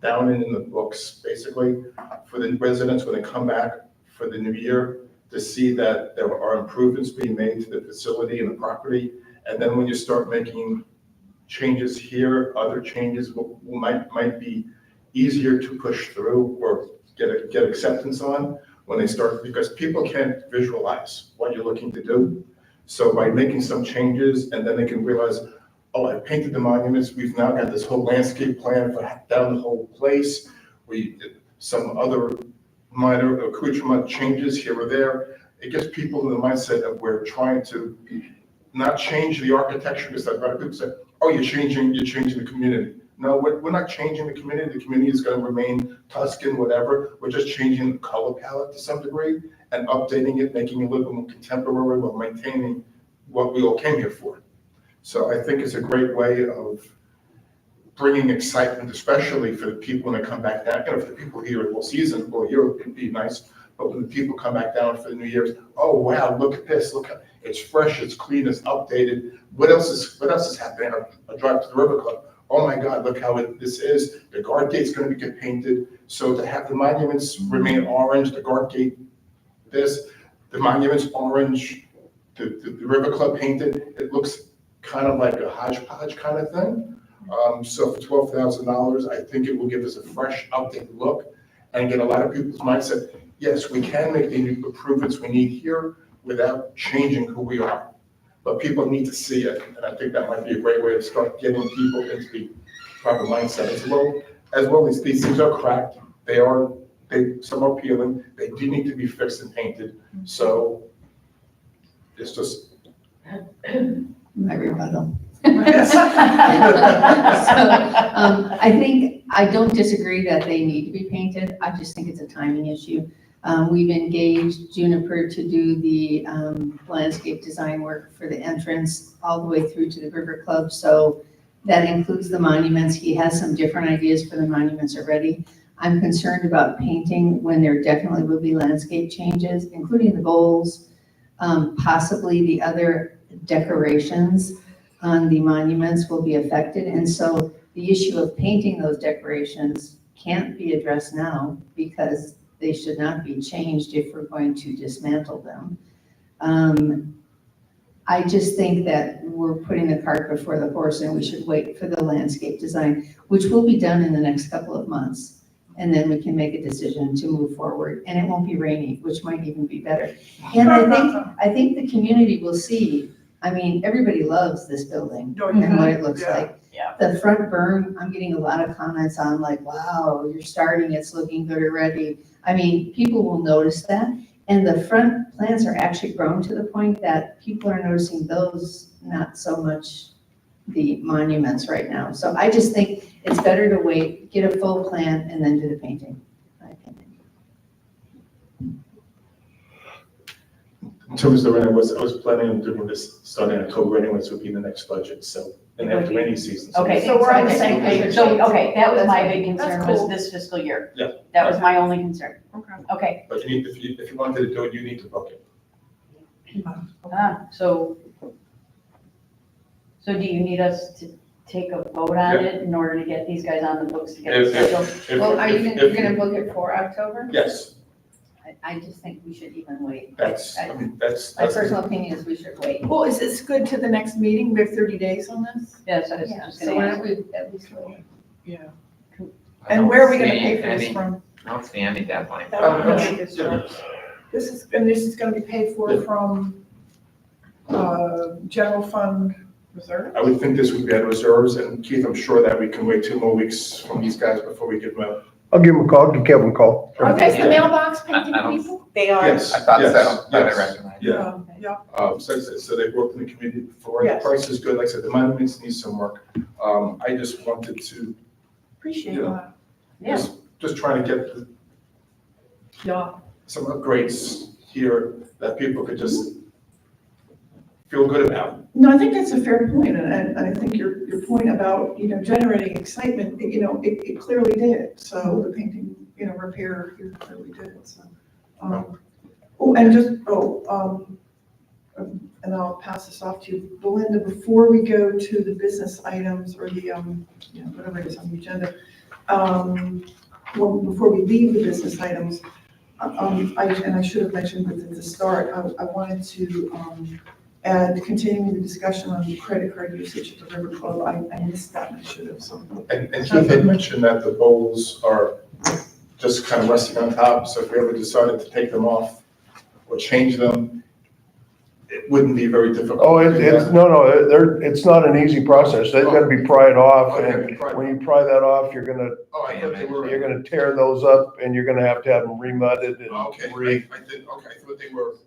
down in the books, basically, for the residents when they come back for the new year, to see that there are improvements being made to the facility and the property. And then when you start making changes here, other changes might be easier to push through or get acceptance on when they start, because people can't visualize what you're looking to do. So by making some changes, and then they can realize, oh, I painted the monuments, we've now got this whole landscape plan for down the whole place. We did some other minor accoutrement changes here or there. It gets people in the mindset of we're trying to not change the architecture, because a lot of people say, oh, you're changing the community. No, we're not changing the community. The community is going to remain Tuscan, whatever. We're just changing the color palette to some degree and updating it, making it a little bit more contemporary while maintaining what we all came here for. So I think it's a great way of bringing excitement, especially for the people when they come back down. You know, for the people here all season, well, here it can be nice, but when the people come back down for the New Year's, oh wow, look at this! Look, it's fresh, it's clean, it's updated. What else is happening? I drive to the River Club. Oh my God, look how this is. The guard gate's going to get painted. So to have the monuments remain orange, the guard gate, the monuments orange, the River Club painted, it looks kind of like a hodgepodge kind of thing. So for $12,000, I think it will give us a fresh, updated look and get a lot of people's mindset. Yes, we can make the improvements we need here without changing who we are. But people need to see it, and I think that might be a great way to start getting people into the proper mindset as well as these things are cracked. Some are peeling. They do need to be fixed and painted. So it's just. My rebuttal. Yes. I don't disagree that they need to be painted. I just think it's a timing issue. We've engaged Juniper to do the landscape design work for the entrance all the way through to the River Club. So that includes the monuments. He has some different ideas for the monuments already. I'm concerned about painting when there definitely will be landscape changes, including the bowls, possibly the other decorations on the monuments will be affected. And so the issue of painting those decorations can't be addressed now because they should not be changed if we're going to dismantle them. I just think that we're putting the cart before the horse and we should wait for the landscape design, which will be done in the next couple of months. And then we can make a decision to move forward, and it won't be rainy, which might even be better. And I think the community will see, I mean, everybody loves this building and what it looks like. Yeah. The front berm, I'm getting a lot of comments on like, wow, you're starting, it's looking good already. I mean, people will notice that. And the front plants are actually grown to the point that people are noticing those, not so much the monuments right now. So I just think it's better to wait, get a full plan, and then do the painting, in my opinion. In terms of the rent, I was planning on doing this starting in October anyway, so it would be the next budget, so, and after rainy season. So Okay, So we're on the same page. So, okay, that was my big That's concern, cool. was this fiscal year. Yeah. That was my only concern. Okay. Okay, But if you wanted to do it, you need to book it. so do you need us to take a vote on it in order to get these guys on the books to get it scheduled? Well, are you're gonna book it for October? Yes, I just think we should even wait. that's. My personal opinion is we should wait. Well, is this good to the next meeting? We have 30 days on this? Yes, I was Yeah, just so gonna why ask. don't we at least wait? Yeah. I And don't where are we gonna see pay for this any- from? I don't see any deadline. This is gonna be paid for from, general fund reserve? I would think this would be at reserves, and Keith, I'm sure that we can wait 2 more weeks from these guys before we give them out. I'll give him a call, give Kevin a call. Are these the mailbox painting I don't- people? They are. Yes, I thought yes, so, but I yes. recognize. Yeah. Yeah. So they've worked in the community before, the Yes. price is good, like I said, the monuments need some work. I just wanted to, Appreciate Yeah. that. just trying to get Yeah. some upgrades here that people could just feel good about. No, I think that's a fair point, and I think your point about, generating excitement, it clearly did. So the painting, repair here clearly did, so. And I'll pass this off to you, Belinda, before we go to the business items or the, whatever it is on the agenda. Well, before we leave the business items, I should have mentioned this at the start, I wanted to And continuing the discussion on the credit card usage at the River Club, I missed that, I should have, so. And Keith had mentioned that the bowls are just kind of resting on top, so if we ever decided to take them off or change them, it wouldn't be very difficult. Oh, to do it's, that. it's not an easy process. They've got to be pried off, Oh, yeah, and pried. when you pry that off, you're gonna, Oh, I thought they were. you're gonna tear those up, and you're gonna have them remudded and Okay, I did, okay, I thought they were,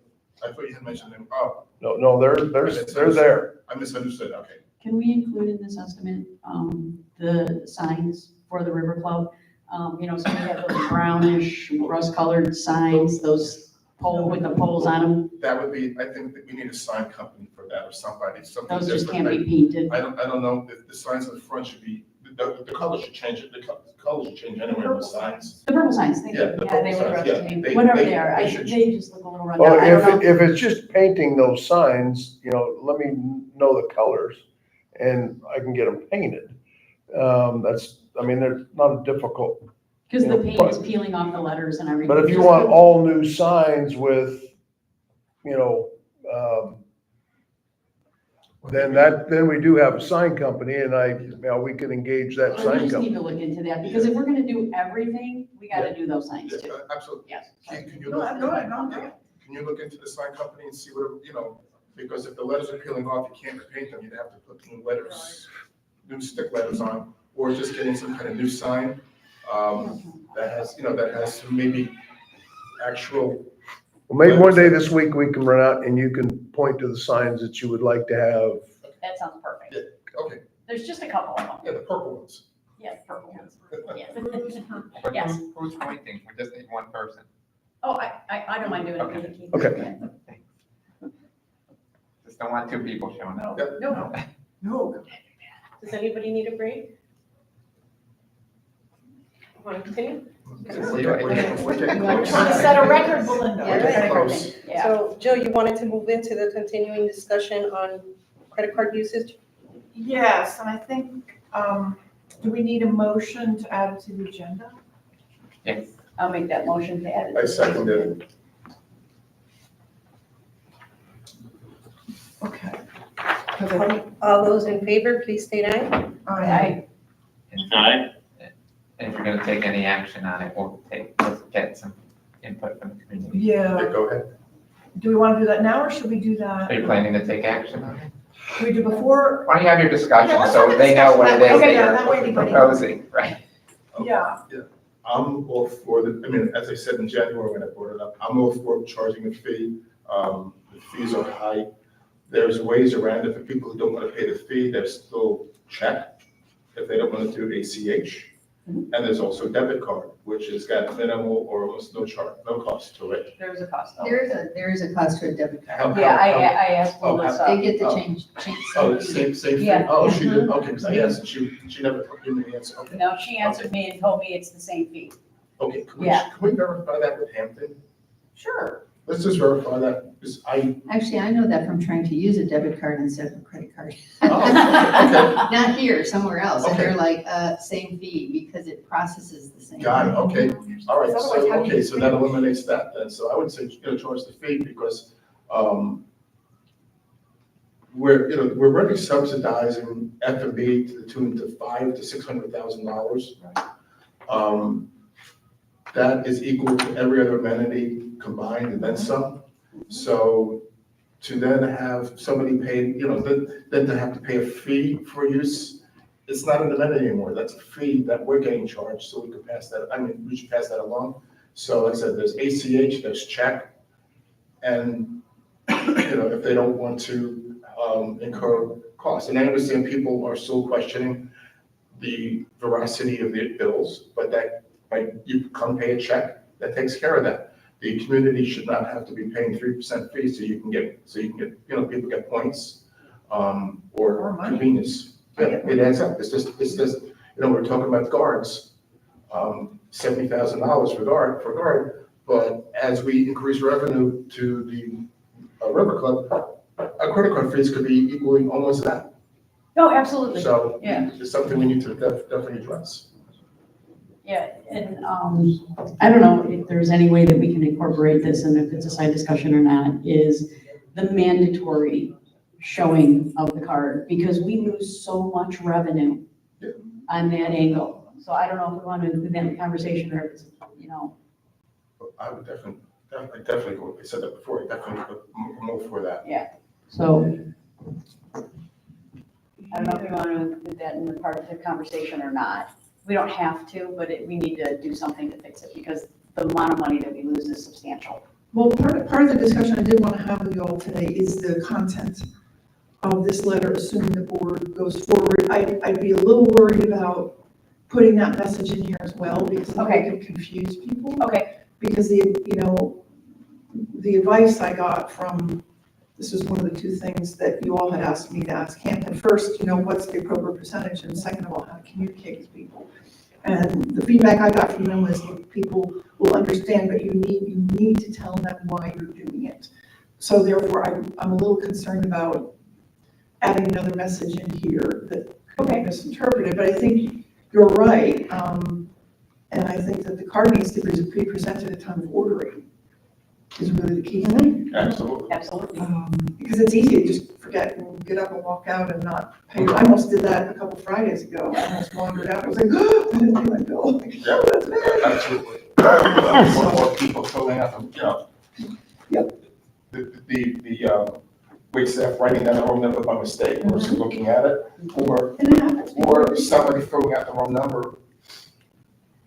I thought you had mentioned them, oh, no, they're there. I misunderstood, okay. Can we include in this estimate, the signs for the River Club? You know, some have those brownish, rust-colored signs, those pole with the poles on them, That would be, I think that we need a sign company for that, or somebody, something those just can't different. be painted. I don't know, if the signs on the front should be, the color should change, the color should change anyway, the signs. The purple signs, thank you. Yeah, the Yeah, they purple look signs, rough yeah, to me, they- whatever they- they are, they should- they just look a little run Well, down. I don't know. if it's just painting those signs, you know, let me know the colors, and I can get them painted. That's, I mean, they're not a difficult. Because you the know, paint is peeling off the letters and everything. But if you Just want the- all new signs with, you know, then we do have a sign company, and we can engage that We sign just need company. to look into that, because if we're gonna do everything, we gotta do those signs Yeah, too. absolutely. Yes. Keith, can you Go look, ahead, go ahead, go ahead. can you look into the sign company and see what, you know, because if the letters are peeling off, you can't repaint them, you'd have to put new letters, new stick letters on, or just getting some kind of new sign, that has, you know, that has some maybe actual. Well, maybe one day this week we can run out and you can point to the signs that you would like to have. That sounds perfect. Yeah, okay, There's just a couple of them. yeah, the purple ones. Yeah, purple ones. Yeah. But Yes. who's pointing? We just need one person. Oh, I don't mind doing it. with you, Keith. Okay. Just don't want two people showing up. No. No. Does anybody need a break? Want to continue? We're getting Trying close. to set a record, Belinda. We're getting close. Yeah. So, Jill, you wanted to move into the continuing discussion on credit card usage? Yes, and I think, do we need a motion to add it to the agenda? Yes. I'll make that motion to add it. I second it. Okay. All those in favor, please state aye. Aye. Aye. And if you're gonna take any action on it, let's get some input from the community. Yeah, Yeah, go ahead. do we want to do that now, or should we do Are that? you planning to take action on it? Should we do before? Why don't you have your discussion Yeah, let's so have a they know what it discussion is that way. that Okay, yeah, that way you're anybody- proposing, right? Yeah. I'm all for the, I mean, as I said in January when I brought it up, I'm all for charging a fee. The fees are high. There's ways around it for people who don't want to pay the fee, there's still check if they don't want to do ACH. And there's also debit card, which has got minimal or almost no charge, no cost to it. There's a cost though. There is a cost to a debit card. Yeah, I asked Oh, Melissa. They get to Oh. change. Oh, it's same fee? Yeah. Oh, she did, okay, because I asked, she never gave me the answer, okay. No, she answered me and told me it's the same fee. Okay, can Yeah. we verify that with Hampton? Sure. Let's just verify that, because Actually, I know that from trying to use a debit card instead of a credit card. oh, Not here, somewhere else. And they're Okay. like, same fee because it processes the same. got it, okay, all right, Otherwise, so, how do you okay, so that pay? eliminates that then, so I would say, charge the fee, because, we're already subsidizing F&B to the tune to $500,000 to $600,000. That is equal to every other amenity combined and then some. So to then have somebody pay, then to have to pay a fee for use, it's not an amenity anymore. That's a fee that we're getting charged, so we could pass that, we should pass that along. So like I said, there's ACH, there's check, and, if they don't want to incur costs. And I understand people are still questioning the veracity of the bills, but you come pay a check, that takes care of that. The community should not have to be paying 3% fees so you can get, people get points, Or or money. convenience. Yeah, it adds up. It's just, we're talking about guards, $70,000 for guard, but as we increase revenue to the River Club, our credit card fees could be equaling almost that. No, absolutely. So Yeah. it's something we need to definitely address. Yeah, and, I don't know if there's any way that we can incorporate this, and if it's a side discussion or not, is the mandatory showing of the card, because we lose so much revenue Yeah. on that angle. So I don't know if we want to include that in the conversation, or if it's, But I would definitely go, I said that before, I definitely would move for that. so. I don't know if we want to include that in the part of the conversation or not. We don't have to, but we need to do something to fix it, because the amount of money that we lose is substantial. Well, part of the discussion I did want to have with you all today is the content of this letter, assuming the board goes forward. I'd be a little worried about putting that message in here as well, because I think it could confuse people. Okay. Because the advice I got from, this was one of the two things that you all had asked me to ask Hampton. First, what's the appropriate percentage? And second of all, how to communicate with people. And the feedback I got from them was that people will understand, but you need to tell them why you're doing it. So therefore, I'm a little concerned about adding another message in here that could be misinterpreted, but I think you're right. And I think that the card needs to be presented at time of ordering is really the key thing. Absolutely. Absolutely. Because it's easy to just forget and get up and walk out and not pay. I almost did that a couple Fridays ago. I almost wandered out. I was like, oh, I didn't pay my bill. Yeah, That's bad. absolutely. Or people filling out, Yep. the wait staff writing down the wrong number by mistake, or just looking at it, or And it happens. somebody throwing out the wrong number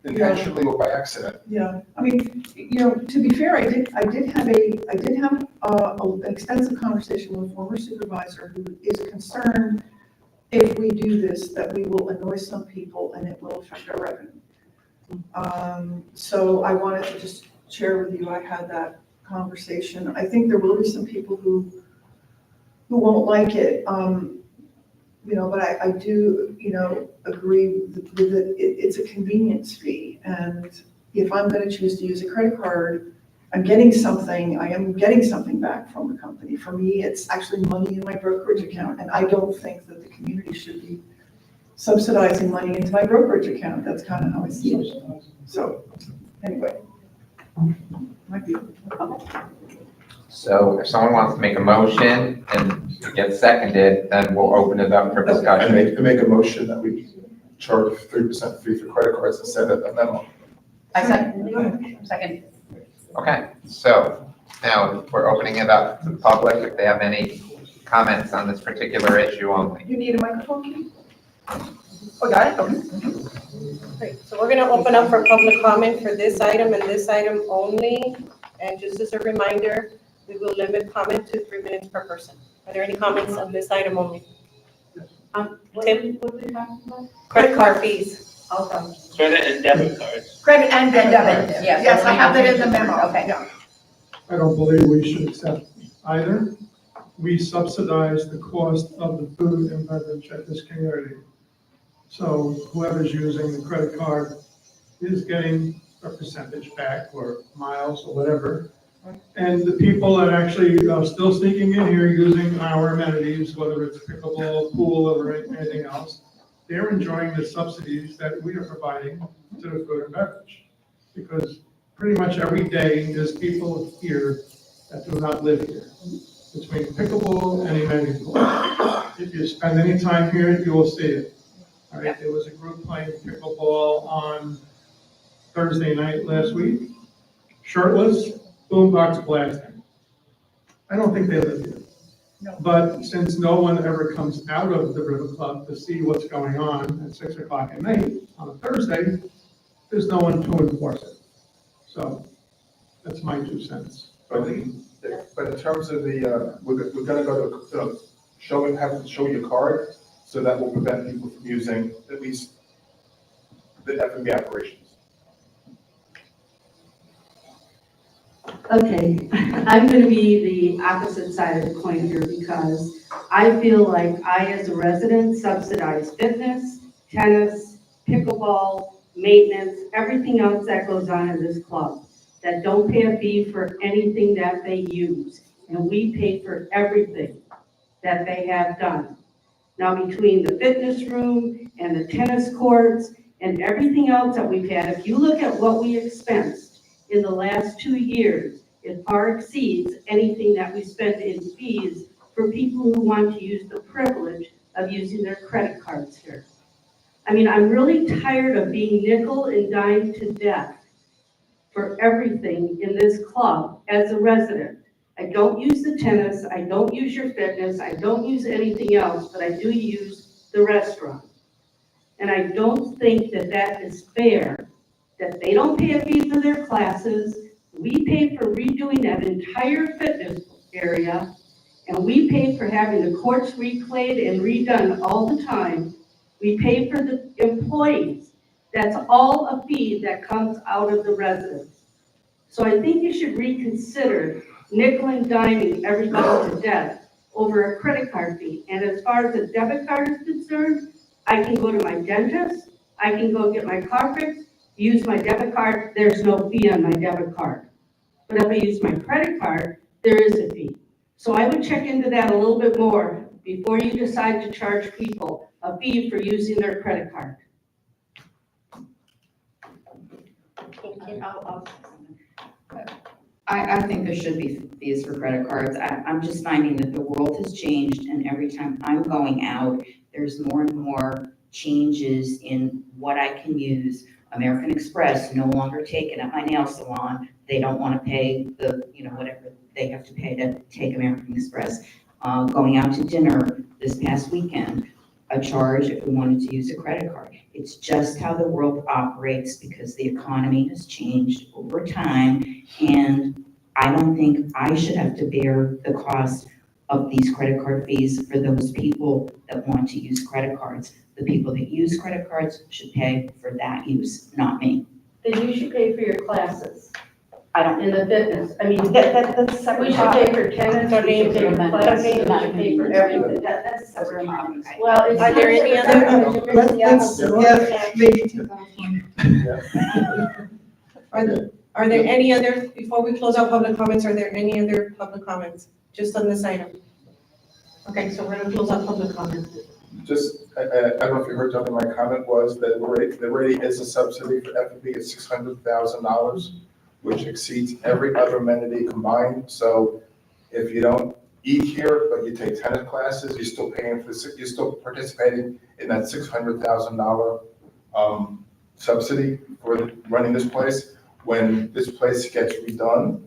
intentionally or by accident. Yeah, I mean, to be fair, I did have an extensive conversation with a former supervisor who is concerned if we do this, that we will annoy some people and it will affect our revenue. So I wanted to just share with you, I had that conversation. I think there will be some people who won't like it. But I do, agree that it's a convenience fee. And if I'm going to choose to use a credit card, I am getting something back from the company. For me, it's actually money in my brokerage account. And I don't think that the community should be subsidizing money into my brokerage account. That's kind of how I see it. So, anyway. Might be. So if someone wants to make a motion and it gets seconded, then we'll open it up for And discussion. make a motion that we charge 3% fee for credit cards instead of a memo. I second. Okay, so now we're opening it up to the public if they have any comments on this particular issue only. You need a microphone, Keith? Oh, got it? Okay. Great, so we're gonna open up for public comment for this item and this item only. And just as a reminder, we will limit comment to 3 minutes per person. Are there any comments on this item only? Tim? Credit card fees. Also. Credit and debit cards. Credit and debit. Yes. Yes, I have that in the memo. Okay. Yeah. I don't believe we should accept either. We subsidize the cost of the food and beverage at this community. So whoever's using the credit card is getting a percentage back, or miles or whatever. And the people that actually are still sneaking in here using our amenities, whether it's pickleball, pool, or anything else, they're enjoying the subsidies that we are providing to the food and beverage. Because pretty much every day, there's people here that do not live here, between pickleball and amenity pool. If you spend any time here, you will see it. All right, there was a group playing pickleball on Thursday night last week, shirtless, boombox blasting. I don't think they live here. No. But since no one ever comes out of the River Club to see what's going on at 6 o'clock at night on a Thursday, there's no one to enforce it. So that's my 2 cents. But in terms of the, we're gonna go to, have to show your card, so that will prevent people from using at least the F&B operations. Okay, I'm going to be the opposite side of the coin here, because I feel like I, as a resident, subsidize fitness, tennis, pickleball, maintenance, everything else that goes on in this club, that don't pay a fee for anything that they use. And we pay for everything that they have done. Now, between the fitness room and the tennis courts and everything else that we've had, if you look at what we expensed in the last 2 years, it far exceeds anything that we spent in fees for people who want to use the privilege of using their credit cards here. I mean, I'm really tired of being nickel and dime to death for everything in this club as a resident. I don't use the tennis, I don't use your fitness, I don't use anything else, but I do use the restaurant. And I don't think that that is fair, that they don't pay a fee for their classes, we pay for redoing that entire fitness area, and we pay for having the courts reclayed and redone all the time. We pay for the employees. That's all a fee that comes out of the residents. So I think you should reconsider nickel and diming everybody to death over a credit card fee. And as far as the debit card is concerned, I can go to my dentist, I can go get my car fixed, use my debit card, there's no fee on my debit card. But if I use my credit card, there is a fee. So I would check into that a little bit more before you decide to charge people a fee for using their credit card. I think there should be fees for credit cards. I'm just finding that the world has changed, and every time I'm going out, there's more and more changes in what I can use. American Express no longer take it at my nail salon. They don't want to pay the, whatever they have to pay to take American Express. Going out to dinner this past weekend, a charge if we wanted to use a credit card. It's just how the world operates because the economy has changed over time, and I don't think I should have to bear the cost of these credit card fees for those people that want to use credit cards. The people that use credit cards should pay for that use, not me. Then you should pay for your classes I don't. in the fitness. I mean, that's separate. We should pay for tennis, we should pay for classes, we should pay for everything. That's a separate topic. Well, it's. Are there any other- Are there any other, before we close out public comments, are there any other public comments just on this item? Okay, so we're gonna close out public comments. Just, I don't know if you heard, Tony, my comment was that there already is a subsidy for F&B at $600,000, which exceeds every other amenity combined. So if you don't eat here, but you take tennis classes, you're still paying for, you're still participating in that $600,000 subsidy for running this place. When this place gets redone,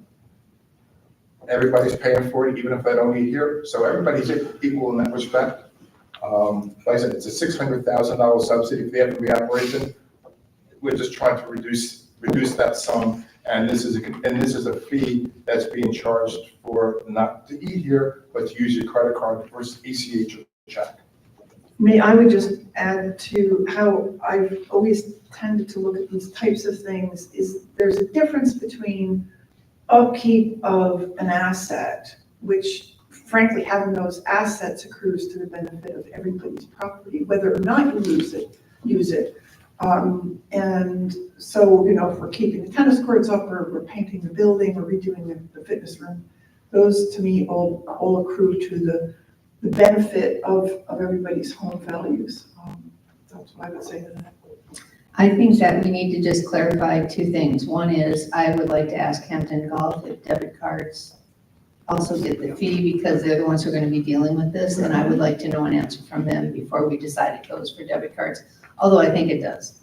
everybody's paying for it, even if they don't eat here. So everybody's equal in that respect. Like I said, it's a $600,000 subsidy for the F&B operation. We're just trying to reduce that sum, and this is a fee that's being charged for not to eat here, but to use your credit card versus ACH or check. I would just add to how I've always tended to look at these types of things is there's a difference between upkeep of an asset, which frankly, having those assets accrues to the benefit of everybody's property, whether or not you use it. And so, if we're keeping the tennis courts up, or we're painting the building, or redoing the fitness room, those to me all accrue to the benefit of everybody's home values. That's what I would say to that. I think that we need to just clarify two things. One is, I would like to ask Hampton Golf if debit cards also get the fee, because they're the ones who are going to be dealing with this, and I would like to know an answer from them before we decide it goes for debit cards, although I think it does.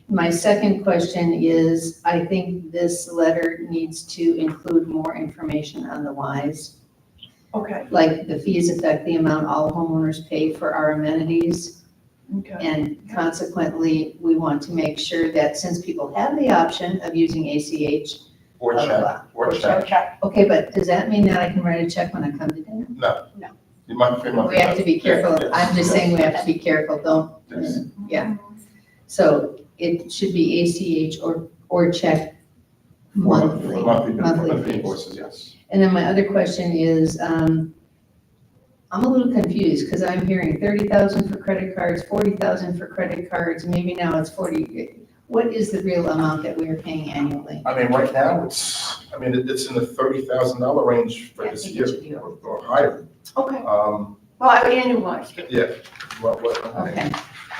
My second question is, I think this letter needs to include more information on the whys. Okay. Like the fees affect the amount all homeowners pay for our amenities. Okay. And consequently, we want to make sure that since people have the option of using ACH. Or check. Okay, but does that mean that I can write a check when I come to dinner? No. No. You might. We have to be careful. Yes. I'm just saying we have to be careful, Yes. yeah. So it should be ACH or check monthly. Monthly invoices, yes. And then my other question is, I'm a little confused because I'm hearing 30,000 for credit cards, 40,000 for credit cards, maybe now it's 40. What is the real amount that we are paying annually? I mean, right now, it's in the $30,000 range for this year or higher. Okay. Well, I annualized it. Yeah. Okay.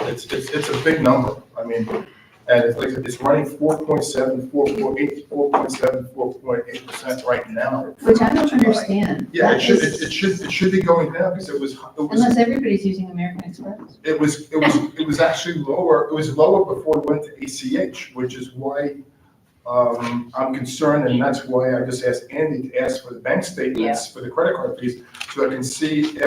It's a big number. I mean, And it's like, it's running 4.7, 4.8, 4.7, 4.8% right now. Which I don't understand. Yeah, That is- it should be going down because Unless everybody's using American Express. it was actually lower, it was lower before it went to ACH, which is why I'm concerned, and that's why I just asked Andy to ask for the bank statements for the credit card fees, so I can see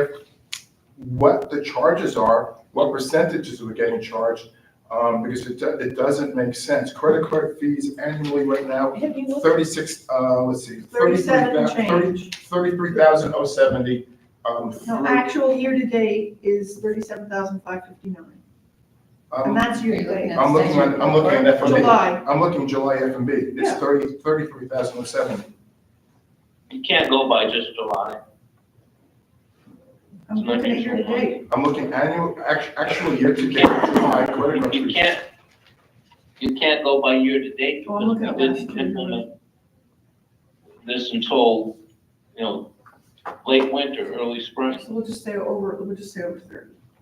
what the charges are, what percentages we're getting charged, because it doesn't make sense. Credit card fees annually right now, 36, let's see, 33,070. No, actual year-to-date is 37,559. And that's year-to-date. I'm looking at F&B. July. I'm looking July F&B. It's Yeah. 33,070. You can't go by just July. I'm looking at year-to-date. I'm looking actual year-to-date July credit card You fees. can't go by year-to-date, Oh, I'm because looking we at last didn't year. implement this until, late winter, early spring. So we'll just say over 30.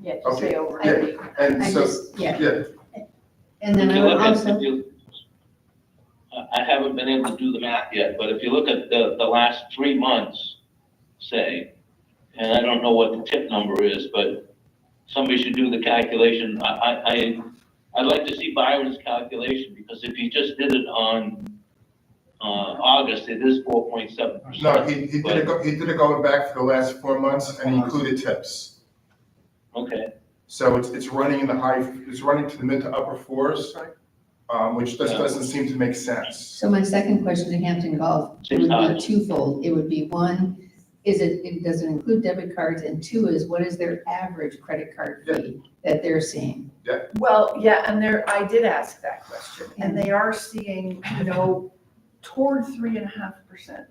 Yeah, just Okay, say over. yeah, and I so, just, yeah. yeah, And then If I you would look at, also, I haven't been able to do the math yet, but if you look at the last 3 months, say, and I don't know what the tip number is, but somebody should do the calculation. I'd like to see Byron's calculation, because if he just did it on August, it is 4.7%. no, he did it going back for the last 4 months, and he included tips. Okay, So it's running it's running to the mid to upper fours, which just doesn't seem to make sense. so my second question to Hampton Golf would be twofold. It would be, one, does it include debit cards? And two is, what is their average credit card fee that they're seeing? Well, yeah, and I did ask that question, and they are seeing, toward 3.5%.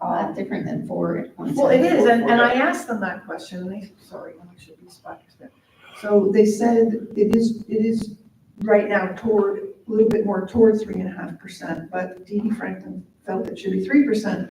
A lot different than 4.7. Well, it is, and I asked them that question, and I should be spot there. So they said it is right now a little bit more towards 3.5%, but Dee Dee Franklin felt it should be 3%.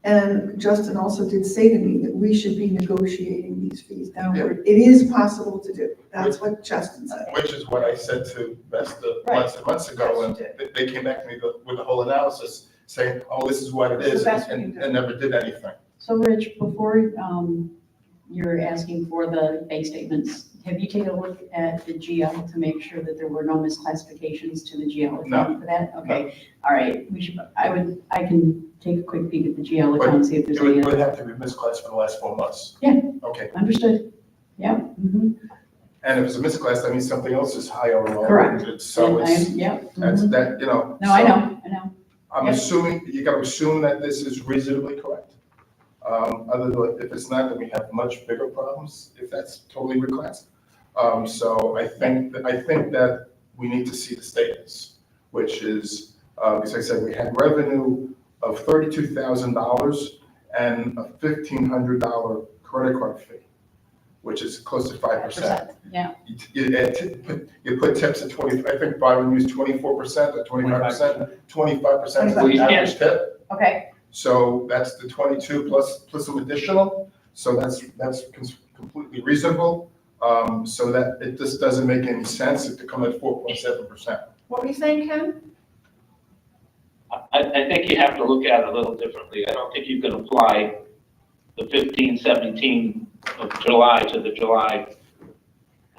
And Justin also did say to me that we should be negotiating these fees downward. It is possible to do. That's what Justin said. Which is what I said to Vesta months and months ago, and they came back to me with the whole analysis, saying, oh, this is what it is, and never did anything. So Rich, before you're asking for the bank statements, have you taken a look at the GL to make sure that there were no misclassifications to the GL account for that? Okay, all right, I can take a quick peek at the GL account and see if there's any. It would have to be misclassed for the last 4 months. Yeah. Okay. Understood. Yeah. And if it's a misclass, that means something else is higher or lower. Correct. So it's, Yeah. that's that, No, so I know. I'm assuming, you gotta assume that this is reasonably correct. Other than, if it's not, then we have much bigger problems, if that's totally reclassed. So I think that we need to see the statements, which is, as I said, we had revenue of $32,000 and a $1,500 credit card fee, which is close to 5%. Yeah. You put tips at 20, I think Byron used 24% or 25%, 25% is the average tip. Okay. So that's the 22 plus some additional, so that's completely reasonable. So that it just doesn't make any sense to come at 4.7%. What were you saying, Ken? I think you have to look at it a little differently. I don't think you can apply the 15, 17 of July to the July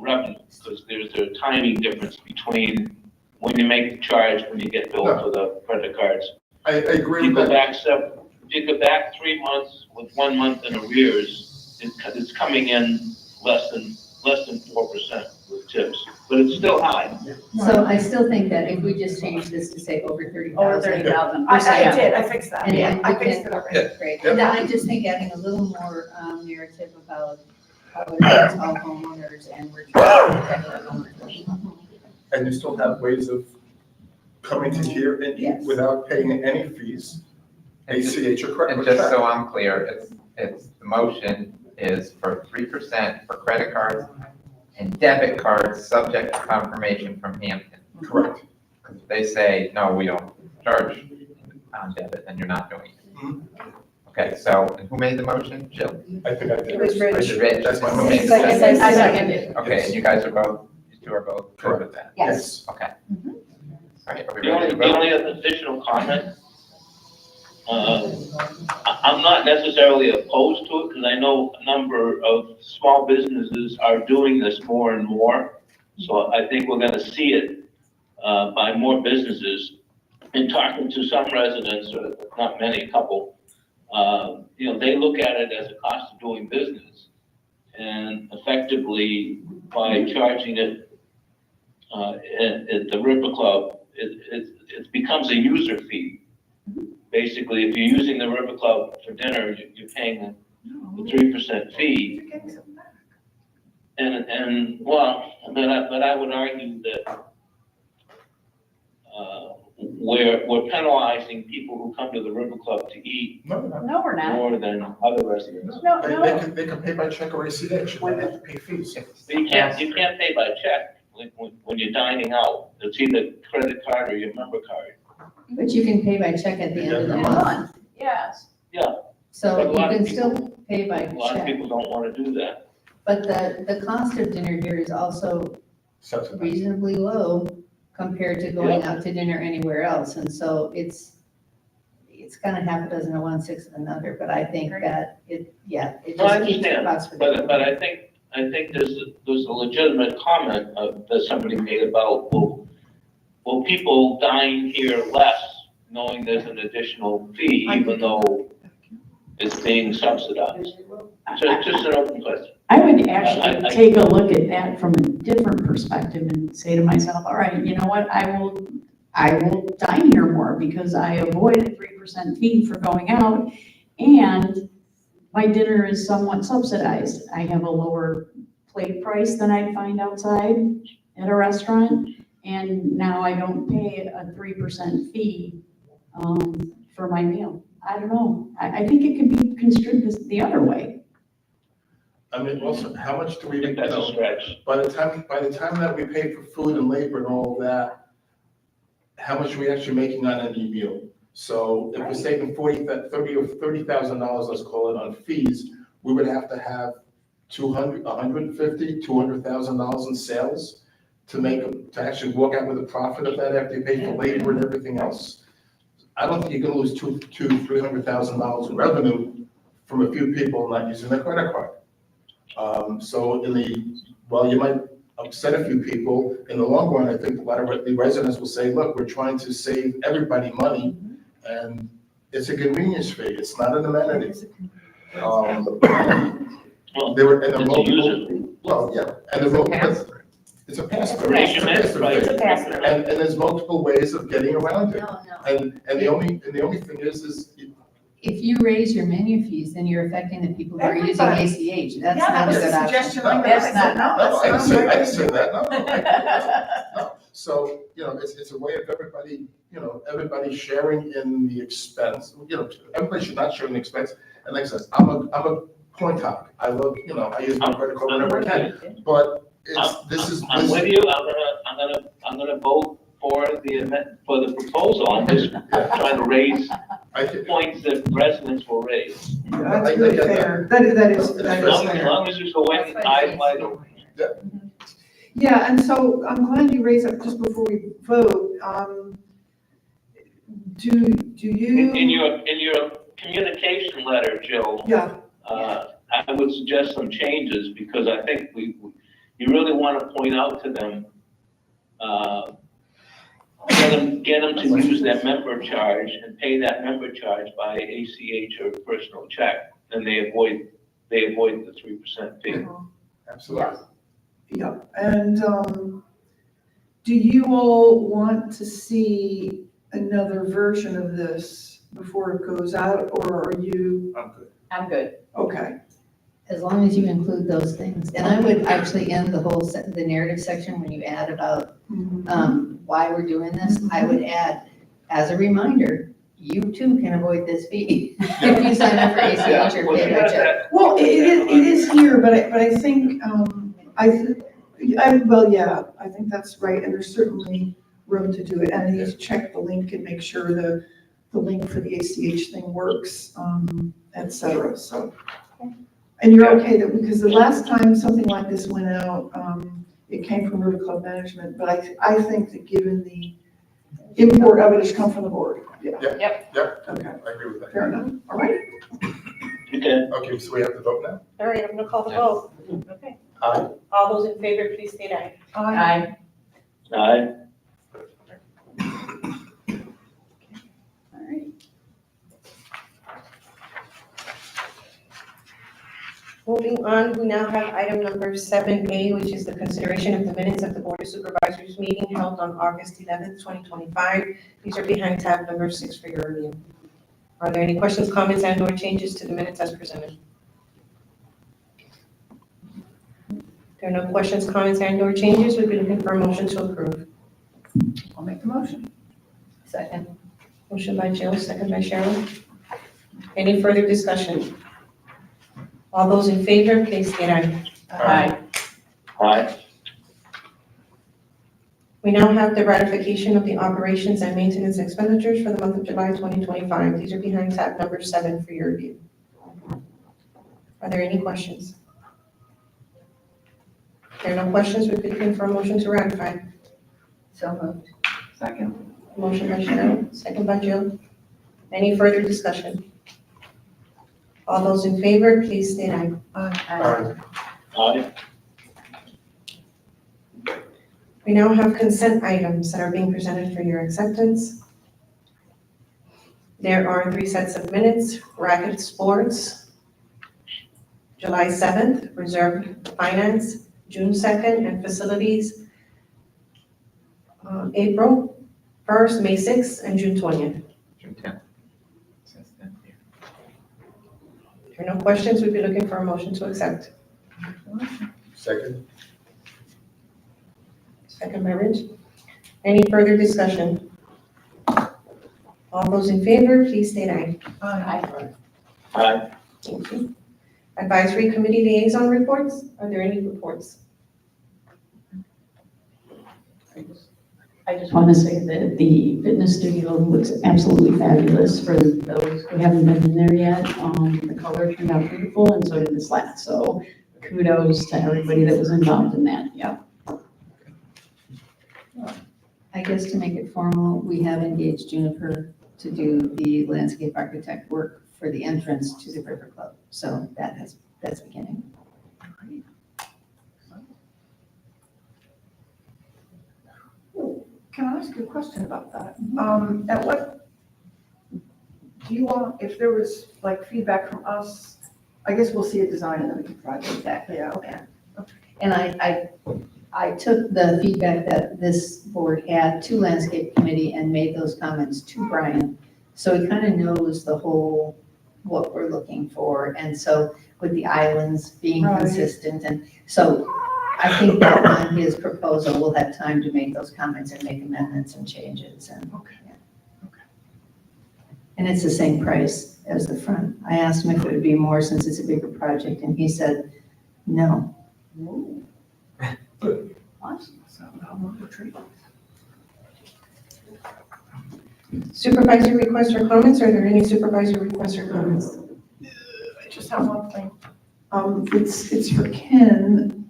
revenue, because there's a timing difference between when you make the charge, when you get billed for the credit cards. I agree with that. If you go back 3 months with 1 month in arrears, it's coming in less than 4% with tips, but it's still high. So I still think that if we just change this to say over 30,000. Over 30,000. I did, I fixed that. And I fixed it already. Great. And then I just think adding a little more narrative about how it affects all homeowners, and we're trying to protect our homeowners. And you still have ways of coming to here and eat without paying any fees, ACH or credit. And just so I'm clear, it's the motion is for 3% for credit cards and debit cards, subject to confirmation from Hampton. Correct. Because if they say, no, we don't charge on debit, then you're not doing it. Okay, so who made the motion? Jill? I think I did. It was Rich. Rich. That's my Who motion. made the second? I seconded. Okay, and you guys are both, to our vote? Good with that? Yes. Okay. Mhm. All right, are we The ready only, to the vote? only additional comment, I'm not necessarily opposed to it, because I know a number of small businesses are doing this more and more. So I think we're gonna see it, by more businesses. In talking to some residents, or not many, a couple, they look at it as a cost of doing business. And effectively, by charging it, at the River Club, it becomes a user fee. Basically, if you're using the River Club for dinner, you're paying the 3% fee. But I would argue that, we're penalizing people who come to the River Club to eat No, no. No, we're not. more than other residents. No, They, no. they can pay by check or ACH, and they have to pay fees. But you can't pay by check when you're dining out. It's either credit card or your member card. But you can pay by check at the end of the In a month. month, yes. So But a you lot of can people- still pay by A lot of check. people don't want to do that. But the cost of dinner here is also Subsidized. reasonably low compared to going out to dinner anywhere else. And so it's kind of half a dozen of one, six of another, but I think that it No, I just keeps the understand, cost for the. but I think there's a legitimate comment that somebody made about, will people dine here less knowing there's an additional fee, even though it's being subsidized? So it's just an open question. I would actually I- take a look at that from a different perspective and say to myself, all right, you know what, I will dine here more because I avoid a 3% fee for going out, and my dinner is somewhat subsidized. I have a lower plate price than I'd find outside at a restaurant, and now I don't pay a 3% fee for my meal. I don't know. I think it can be construed the other way. I mean, also, how much do we, I think that's a stretch. by the time that we pay for food and labor and all of that, how much are we actually making on any meal? So if we're saving $30,000, let's call it, on fees, we would have to have $250,000 in sales to actually walk out with a profit of that after you pay for labor and everything else. I don't think you're gonna lose $300,000 in revenue from a few people not using their credit card. So while you might upset a few people, in the long run, I think a lot of the residents will say, look, we're trying to save everybody money, and it's a convenience fee, it's not an amenity. Well, There were, and the it's a multiple, user fee. well, yeah, and the multiple, it's a pass-through. Raise your price. It's a pass-through. And there's multiple ways of getting around it. No. And the only thing is, If you raise your menu fees, then you're affecting the people who are using Everybody. ACH. That's Yeah, that not a was good a option. suggestion like that. That's I said, not- no, no, I didn't that's say, not I didn't right. say that, no. So, it's a way of everybody, everybody sharing in the expense, everybody should not share in the expense. And like I said, I'm a point hog, I love, I use my credit card whenever I can, but I'm with you, I'm gonna vote for the proposal. I'm just trying to raise points that residents will raise. That's really fair. That is As fair. long as you go in eyes wide open. Yeah, and so I'm glad you raised that just before we vote. Do you? In your communication letter, Jill, Yeah, I would suggest some changes, because I think you really want to point out to them, get them to use that member charge and pay that member charge by ACH or personal check, and they avoid the 3% fee. Absolutely. yeah. And do you all want to see another version of this before it goes out, or are you, I'm good. I'm good. okay? As long as you include those things. And I would actually end the whole, the narrative section when you add about why we're doing this. I would add, as a reminder, you too can avoid this fee if you sign up for ACH or pay by check. Well, it is here, but I think, I think that's right, and there's certainly room to do it. And I need to check the link and make sure the link for the ACH thing works, et cetera, so. And you're okay that, because the last time something like this went out, it came from River Club Management, but I think that given the import of it should come from the board. Yeah. Yep, Okay, I agree with that. fair enough. All right. Okay, Okay, so we have to vote now? All right, I'm gonna call the vote. Okay. Aye. All those in favor, please state aye. Aye. aye. All right. Moving on, we now have item number 7A, which is the consideration of the minutes of the Board of Supervisors meeting held on August 11th, 2025. These are behind tab number 6 for your review. Are there any questions, comments, and/or changes to the minutes as presented? There are no questions, comments, and/or changes. We've been looking for a motion to approve. I'll make the motion. Second. Motion by Jill, second by Cheryl. Any further discussion? All those in favor, please state aye. Aye. Aye. We now have the ratification of the operations and maintenance expenditures for the month of July 2025. These are behind tab number 7 for your review. Are there any questions? If there are no questions, we'd be looking for a motion to ratify. So moved. Second. Motion by Cheryl, second by Jill. Any further discussion? All those in favor, please state aye. Aye. Aye. We now have consent items that are being presented for your acceptance. There are 3 sets of minutes: racket sports, July 7th, reserve finance, June 2nd, and facilities, April 1st, May 6th, and June 20th. June 10th. If there are no questions, we'd be looking for a motion to accept. Second? Second by Rich. Any further discussion? All those in favor, please state aye. Aye. Aye. Thank you. Advisory Committee Liaison Reports. Are there any reports? I just want to say that the fitness studio looks absolutely fabulous for those who haven't been in there yet. The color turned out beautiful and so did the slats. So kudos to everybody that was involved in that. Yeah. I guess to make it formal, we have engaged Juniper to do the landscape architect work for the entrance to the River Club. So that's beginning. Can I ask you a question about that? At what, do you want, if there was like feedback from us, I guess we'll see a design and then we can project that. Exactly. Yeah, okay. And I took the feedback that this board had to landscape committee and made those comments to Brian. So he kind of knows the whole, what we're looking for. And so with the islands being Right. consistent. And so I think that on his proposal, we'll have time to make those comments and make amendments and changes and. Okay. And it's the same price as the front. I asked him if it would be more since it's a bigger project and he said, no. Awesome. So I'll look for trees. Supervisor requests or comments? Are there any supervisor requests or comments? I just have one thing. It's for Ken.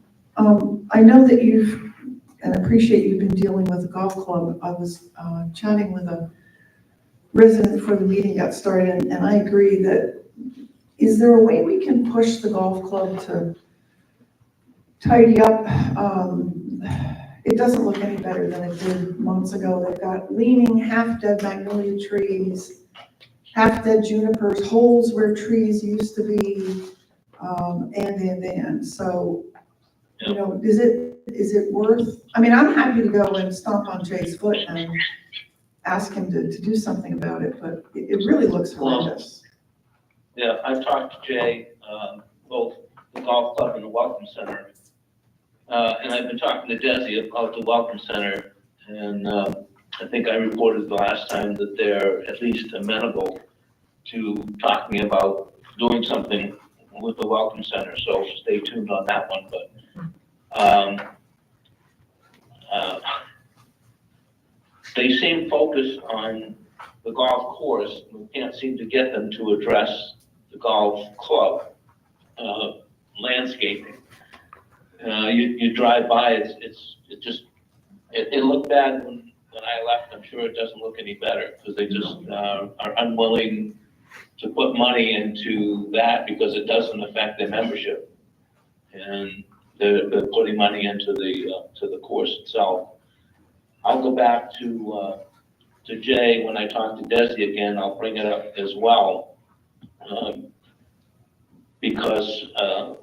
I know that you've, and I appreciate you've been dealing with the golf club. I was chatting with a resident before the meeting got started, and I agree that, is there a way we can push the golf club to tidy up? It doesn't look any better than it did months ago. They've got leaning, half-dead magnolia trees, half-dead junipers, holes where trees used to be, and. So, you know, is it worth, I mean, I'm happy to go and stomp on Jay's foot and ask him to do something about it, but it really looks horrendous. Yeah, I've talked to Jay, both the golf club and the welcome center. And I've been talking to Desi about the welcome center, and I think I reported the last time that they're at least amenable to talking about doing something with the welcome center, so stay tuned on that one, but they seem focused on the golf course. We can't seem to get them to address the golf club landscaping. You drive by, it looked bad when I left. I'm sure it doesn't look any better because they just are unwilling to put money into that because it doesn't affect their membership. And they're putting money into the course itself. I'll go back to Jay when I talk to Desi again. I'll bring it up as well. Because, I'll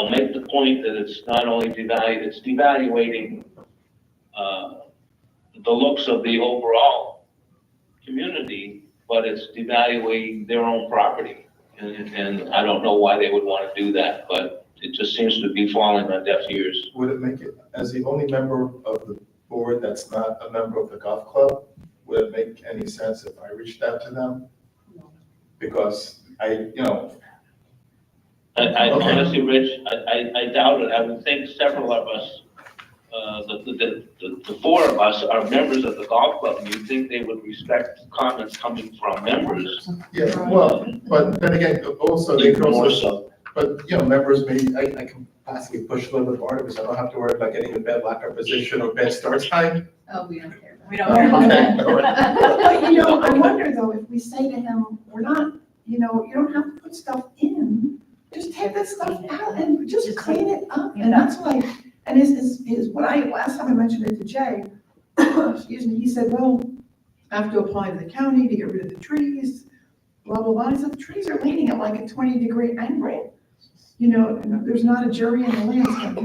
make the point that it's not only it's devaluating, the looks of the overall community, but it's devaluating their own property. And I don't know why they would want to do that, but it just seems to be falling on deaf ears. Would it make it, as the only member of the board that's not a member of the golf club, would it make any sense if I reached out to them? Because I I Okay. honestly, Rich, I doubt it. I would think several of us, the four of us are members of the golf club, and you'd think they would respect comments coming from members. Yeah, well, but then again, also, they Even can more also, so. but, members may, I can possibly push a little bit harder because I don't have to worry about getting a bad lockout position or bad start time. Oh, we don't care. We don't care about that. Okay, all right. But, I wonder though, if we say to him, we're not, you don't have to put stuff in, just take that stuff out and just clean it up. And that's why, and last time I mentioned it to Jay, excuse me, he said, well, I have to apply to the county to get rid of the trees, blah, blah, blah. I said, the trees are leaning at like a 20-degree angle. And there's not a jury in the land that's going to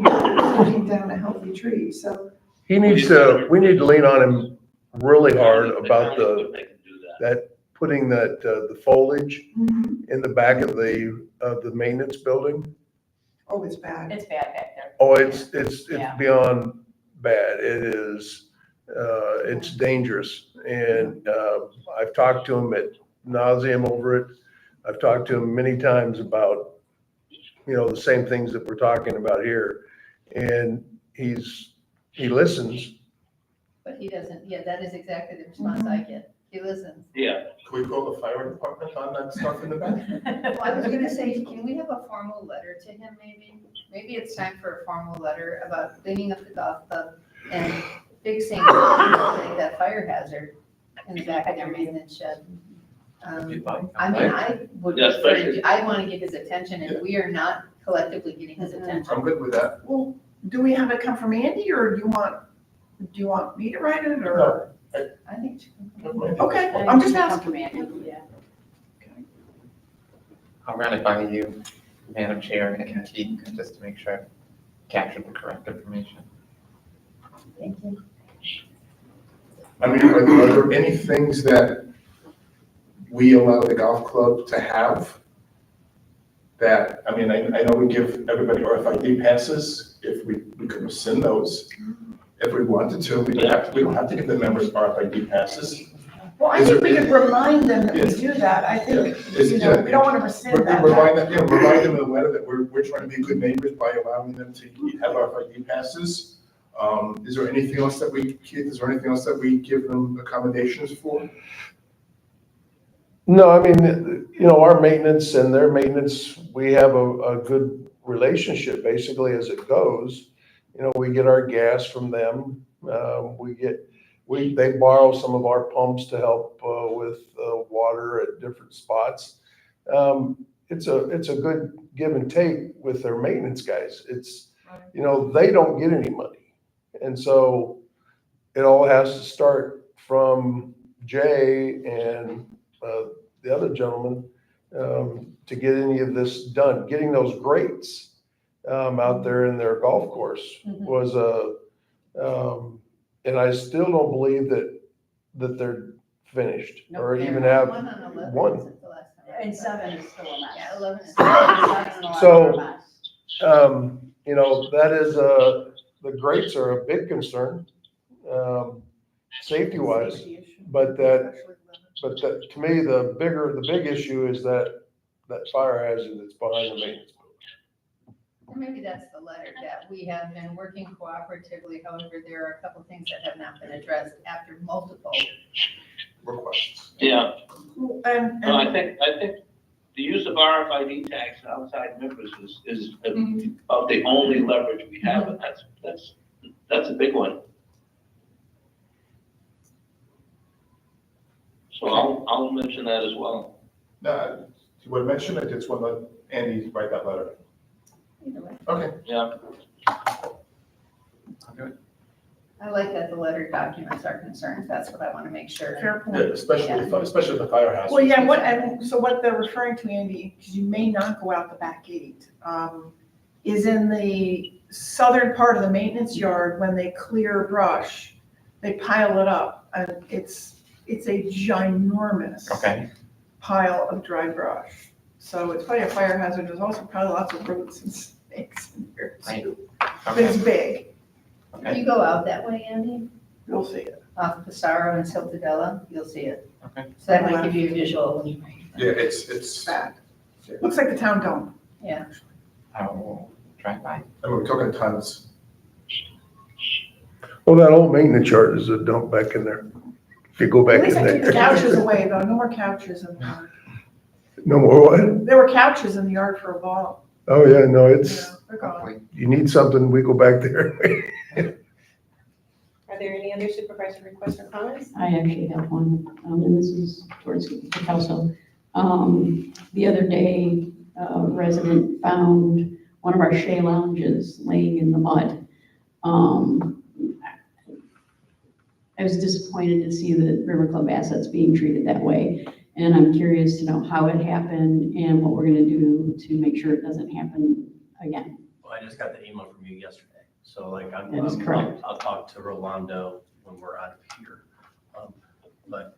be taking down a healthy tree, so. we need to lean on him really hard about They can do that. putting the foliage in the back of the maintenance building. Oh, it's bad. It's bad back there. Oh, it's Yeah. beyond bad. It is, it's dangerous. And, I've talked to him at nauseam over it. I've talked to him many times about, the same things that we're talking about here. And he listens. But he doesn't, that is exactly the response I get. He listens. Yeah. Can we call the fire department on that stuff in the back? Well, I was gonna say, can we have a formal letter to him maybe? Maybe it's time for a formal letter about cleaning up the golf club and fixing that fire hazard in the back of their maintenance shed. I would, Yeah, especially- I want to get his attention and we are not collectively getting his attention. I'm good with that. Well, do we have it come from Andy, or do you want me to write it, or? I think. Okay, I'm just asking. Yeah. I'll run it by you, Madam Chair, and Keith, just to make sure I've captured the correct information. Thank you. I mean, are there any things that we allow the golf club to have? That, I know we give everybody RFID passes, if we could rescind those. If we wanted to, we don't have to give the members RFID passes. Well, I think we could remind them that we do that. I think, we don't want to rescind that. Remind them in a letter that we're trying to be good neighbors by allowing them to have RFID passes. Is there anything else that we, Keith, give them accommodations for? No, our maintenance and their maintenance, we have a good relationship basically as it goes. We get our gas from them. They borrow some of our pumps to help with water at different spots. It's a good give and take with their maintenance guys. They don't get any money. And so it all has to start from Jay and the other gentleman to get any of this done. Getting those grates out there in their golf course was and I still don't believe that they're finished or even have One on 11 one. isn't the last time. And 7 is still a mess. Yeah, 11 is. 7 and 11 So- are a mess. That is the grates are a big concern, safety wise, Safety issue. but that, to me, the big issue is that fire hazard that's behind the maintenance. And maybe that's the letter, that we have been working cooperatively. However, there are a couple things that have not been addressed after multiple. Requests. Yeah. And No, I think the use of RFID tags outside members is about the only leverage we have, and that's a big one. So I'll mention that as well. No, you would mention it, just want to let Andy write that letter. Okay. Yeah. I like that the letter documents our concerns, that's what I want to make sure. Fair Yeah, point. especially the firehouse. Well, yeah, what they're referring to, Andy, because you may not go out the back gate, is in the southern part of the maintenance yard, when they clear brush, they pile it up, and it's a ginormous pile of dry brush. So it's probably a fire hazard, there's also probably lots of roots and snakes in there too. But it's big, If you go out that way, Andy, you'll see it. off Passaro and Siltadella, you'll see it. Okay. So that might give you a visual. Yeah, it's Bad. Looks like the town dome. Yeah. I will drive by. and we're talking tons. Well, that old maintenance yard is a dump back in there. If you go At back least in I took the there. couches away though, no more couches in the yard. No more what? There were couches in the yard for a while. Oh, yeah, no, it's, Yeah, they're gone. you need something, we go back there. Are there any other supervisor requests or comments? I actually have one, and this is towards the council. The other day, a resident found one of our Shea lounges laying in the mud. I was disappointed to see the River Club assets being treated that way. And I'm curious to know how it happened and what we're gonna do to make sure it doesn't happen again. Well, I just got the email from you yesterday, so like That is correct. I'll talk to Rolando when we're out of here. But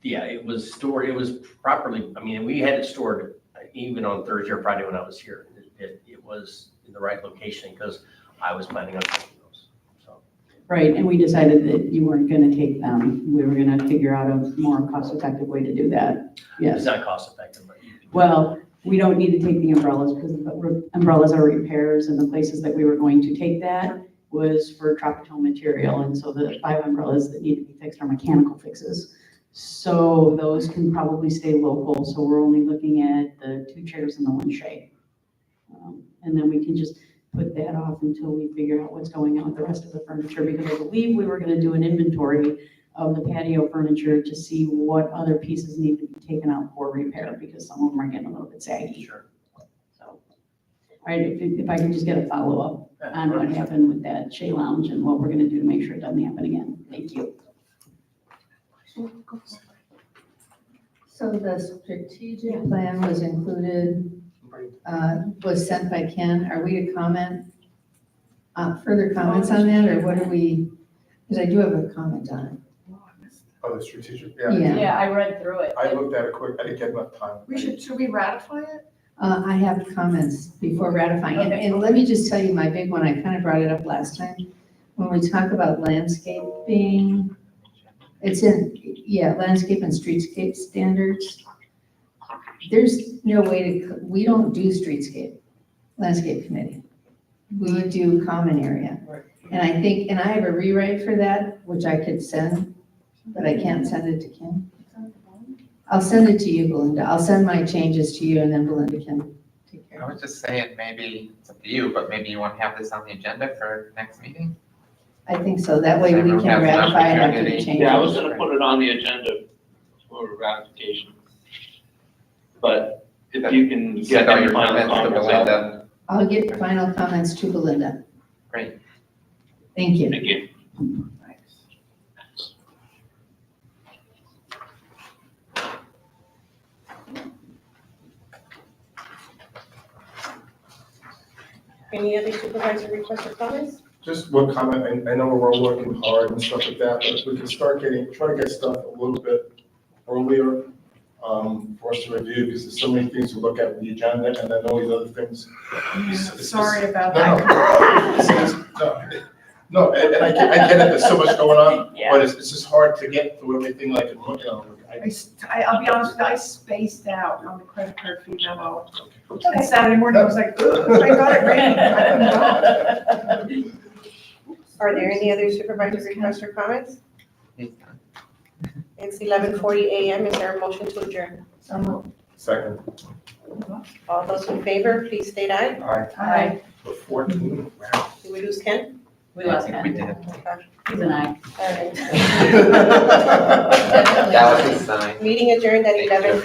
yeah, it was stored, it was properly, I mean, we had it stored even on Thursday or Friday when I was here. It was in the right location because I was planning on taking those, so. Right, and we decided that you weren't gonna take them. We were gonna figure out a more cost-effective way to do that. Yes. It's not cost effective, but you can. Well, we don't need to take the umbrellas because the umbrellas are repairs, and the places that we were going to take that was for Tropicol material, and so the 5 umbrellas that need to be fixed are mechanical fixes. So those can probably stay local, so we're only looking at the 2 chairs and the 1 shade. And then we can just put that off until we figure out what's going on with the rest of the furniture, because I believe we were gonna do an inventory of the patio furniture to see what other pieces need to be taken out for repair, because some of them are getting a little bit saggy. Sure. So, all right, if I can just get a follow-up on what happened with that Shea Lounge and what we're gonna do to make sure it doesn't happen again. Thank you. So the strategic plan was included, was sent by Ken. Are we to comment, further comments on that, or what are we, because I do have a comment on it. Oh, the strategic, Yeah. Yeah, I read through it. I looked at it quick, I didn't get enough time. Should we ratify it? I have comments before ratifying. And let me just tell you my big one, I kind of brought it up last time. When we talk about landscaping, it's in, landscape and streetscape standards. There's no way to, we don't do streetscape, landscape committee. We do common area. And I think, and I have a rewrite for that, which I could send, but I can't send it to Kim. I'll send it to you, Belinda. I'll send my changes to you, and then Belinda can take care I of it. was just saying, maybe it's up to you, but maybe you want to have this on the agenda for next meeting? I think so. That way we Everyone can has an ratify it after the opportunity. changes. Yeah, I was gonna put it on the agenda for ratification. But if you can get Send all any your final comments to comments out. Belinda. I'll get final comments to Belinda. Great. Thank you. Thank you. Any other supervisor requests or comments? Just one comment, I know we're all working hard and stuff like that, but if we can start try to get stuff a little bit earlier, for us to review, because there's so many things to look at with the agenda, and then all these other things. Sorry about No, that. no, and I get it, there's so much going on, Yeah. but it's just hard to get through everything, like, you know, I'll be honest with you, I spaced out on the credit card fee memo. And Saturday morning, I was like, ugh, I got it ready. I couldn't go. Are there any other supervisor requests or comments? He's done. It's 11:40 a.m. Is there a motion to adjourn? Second. All those in favor, please state aye. Aye. 14. Did we lose Ken? We lost I think we Ken. did. He's an aye. All right. That was his sign. Meeting adjourned at 11:50.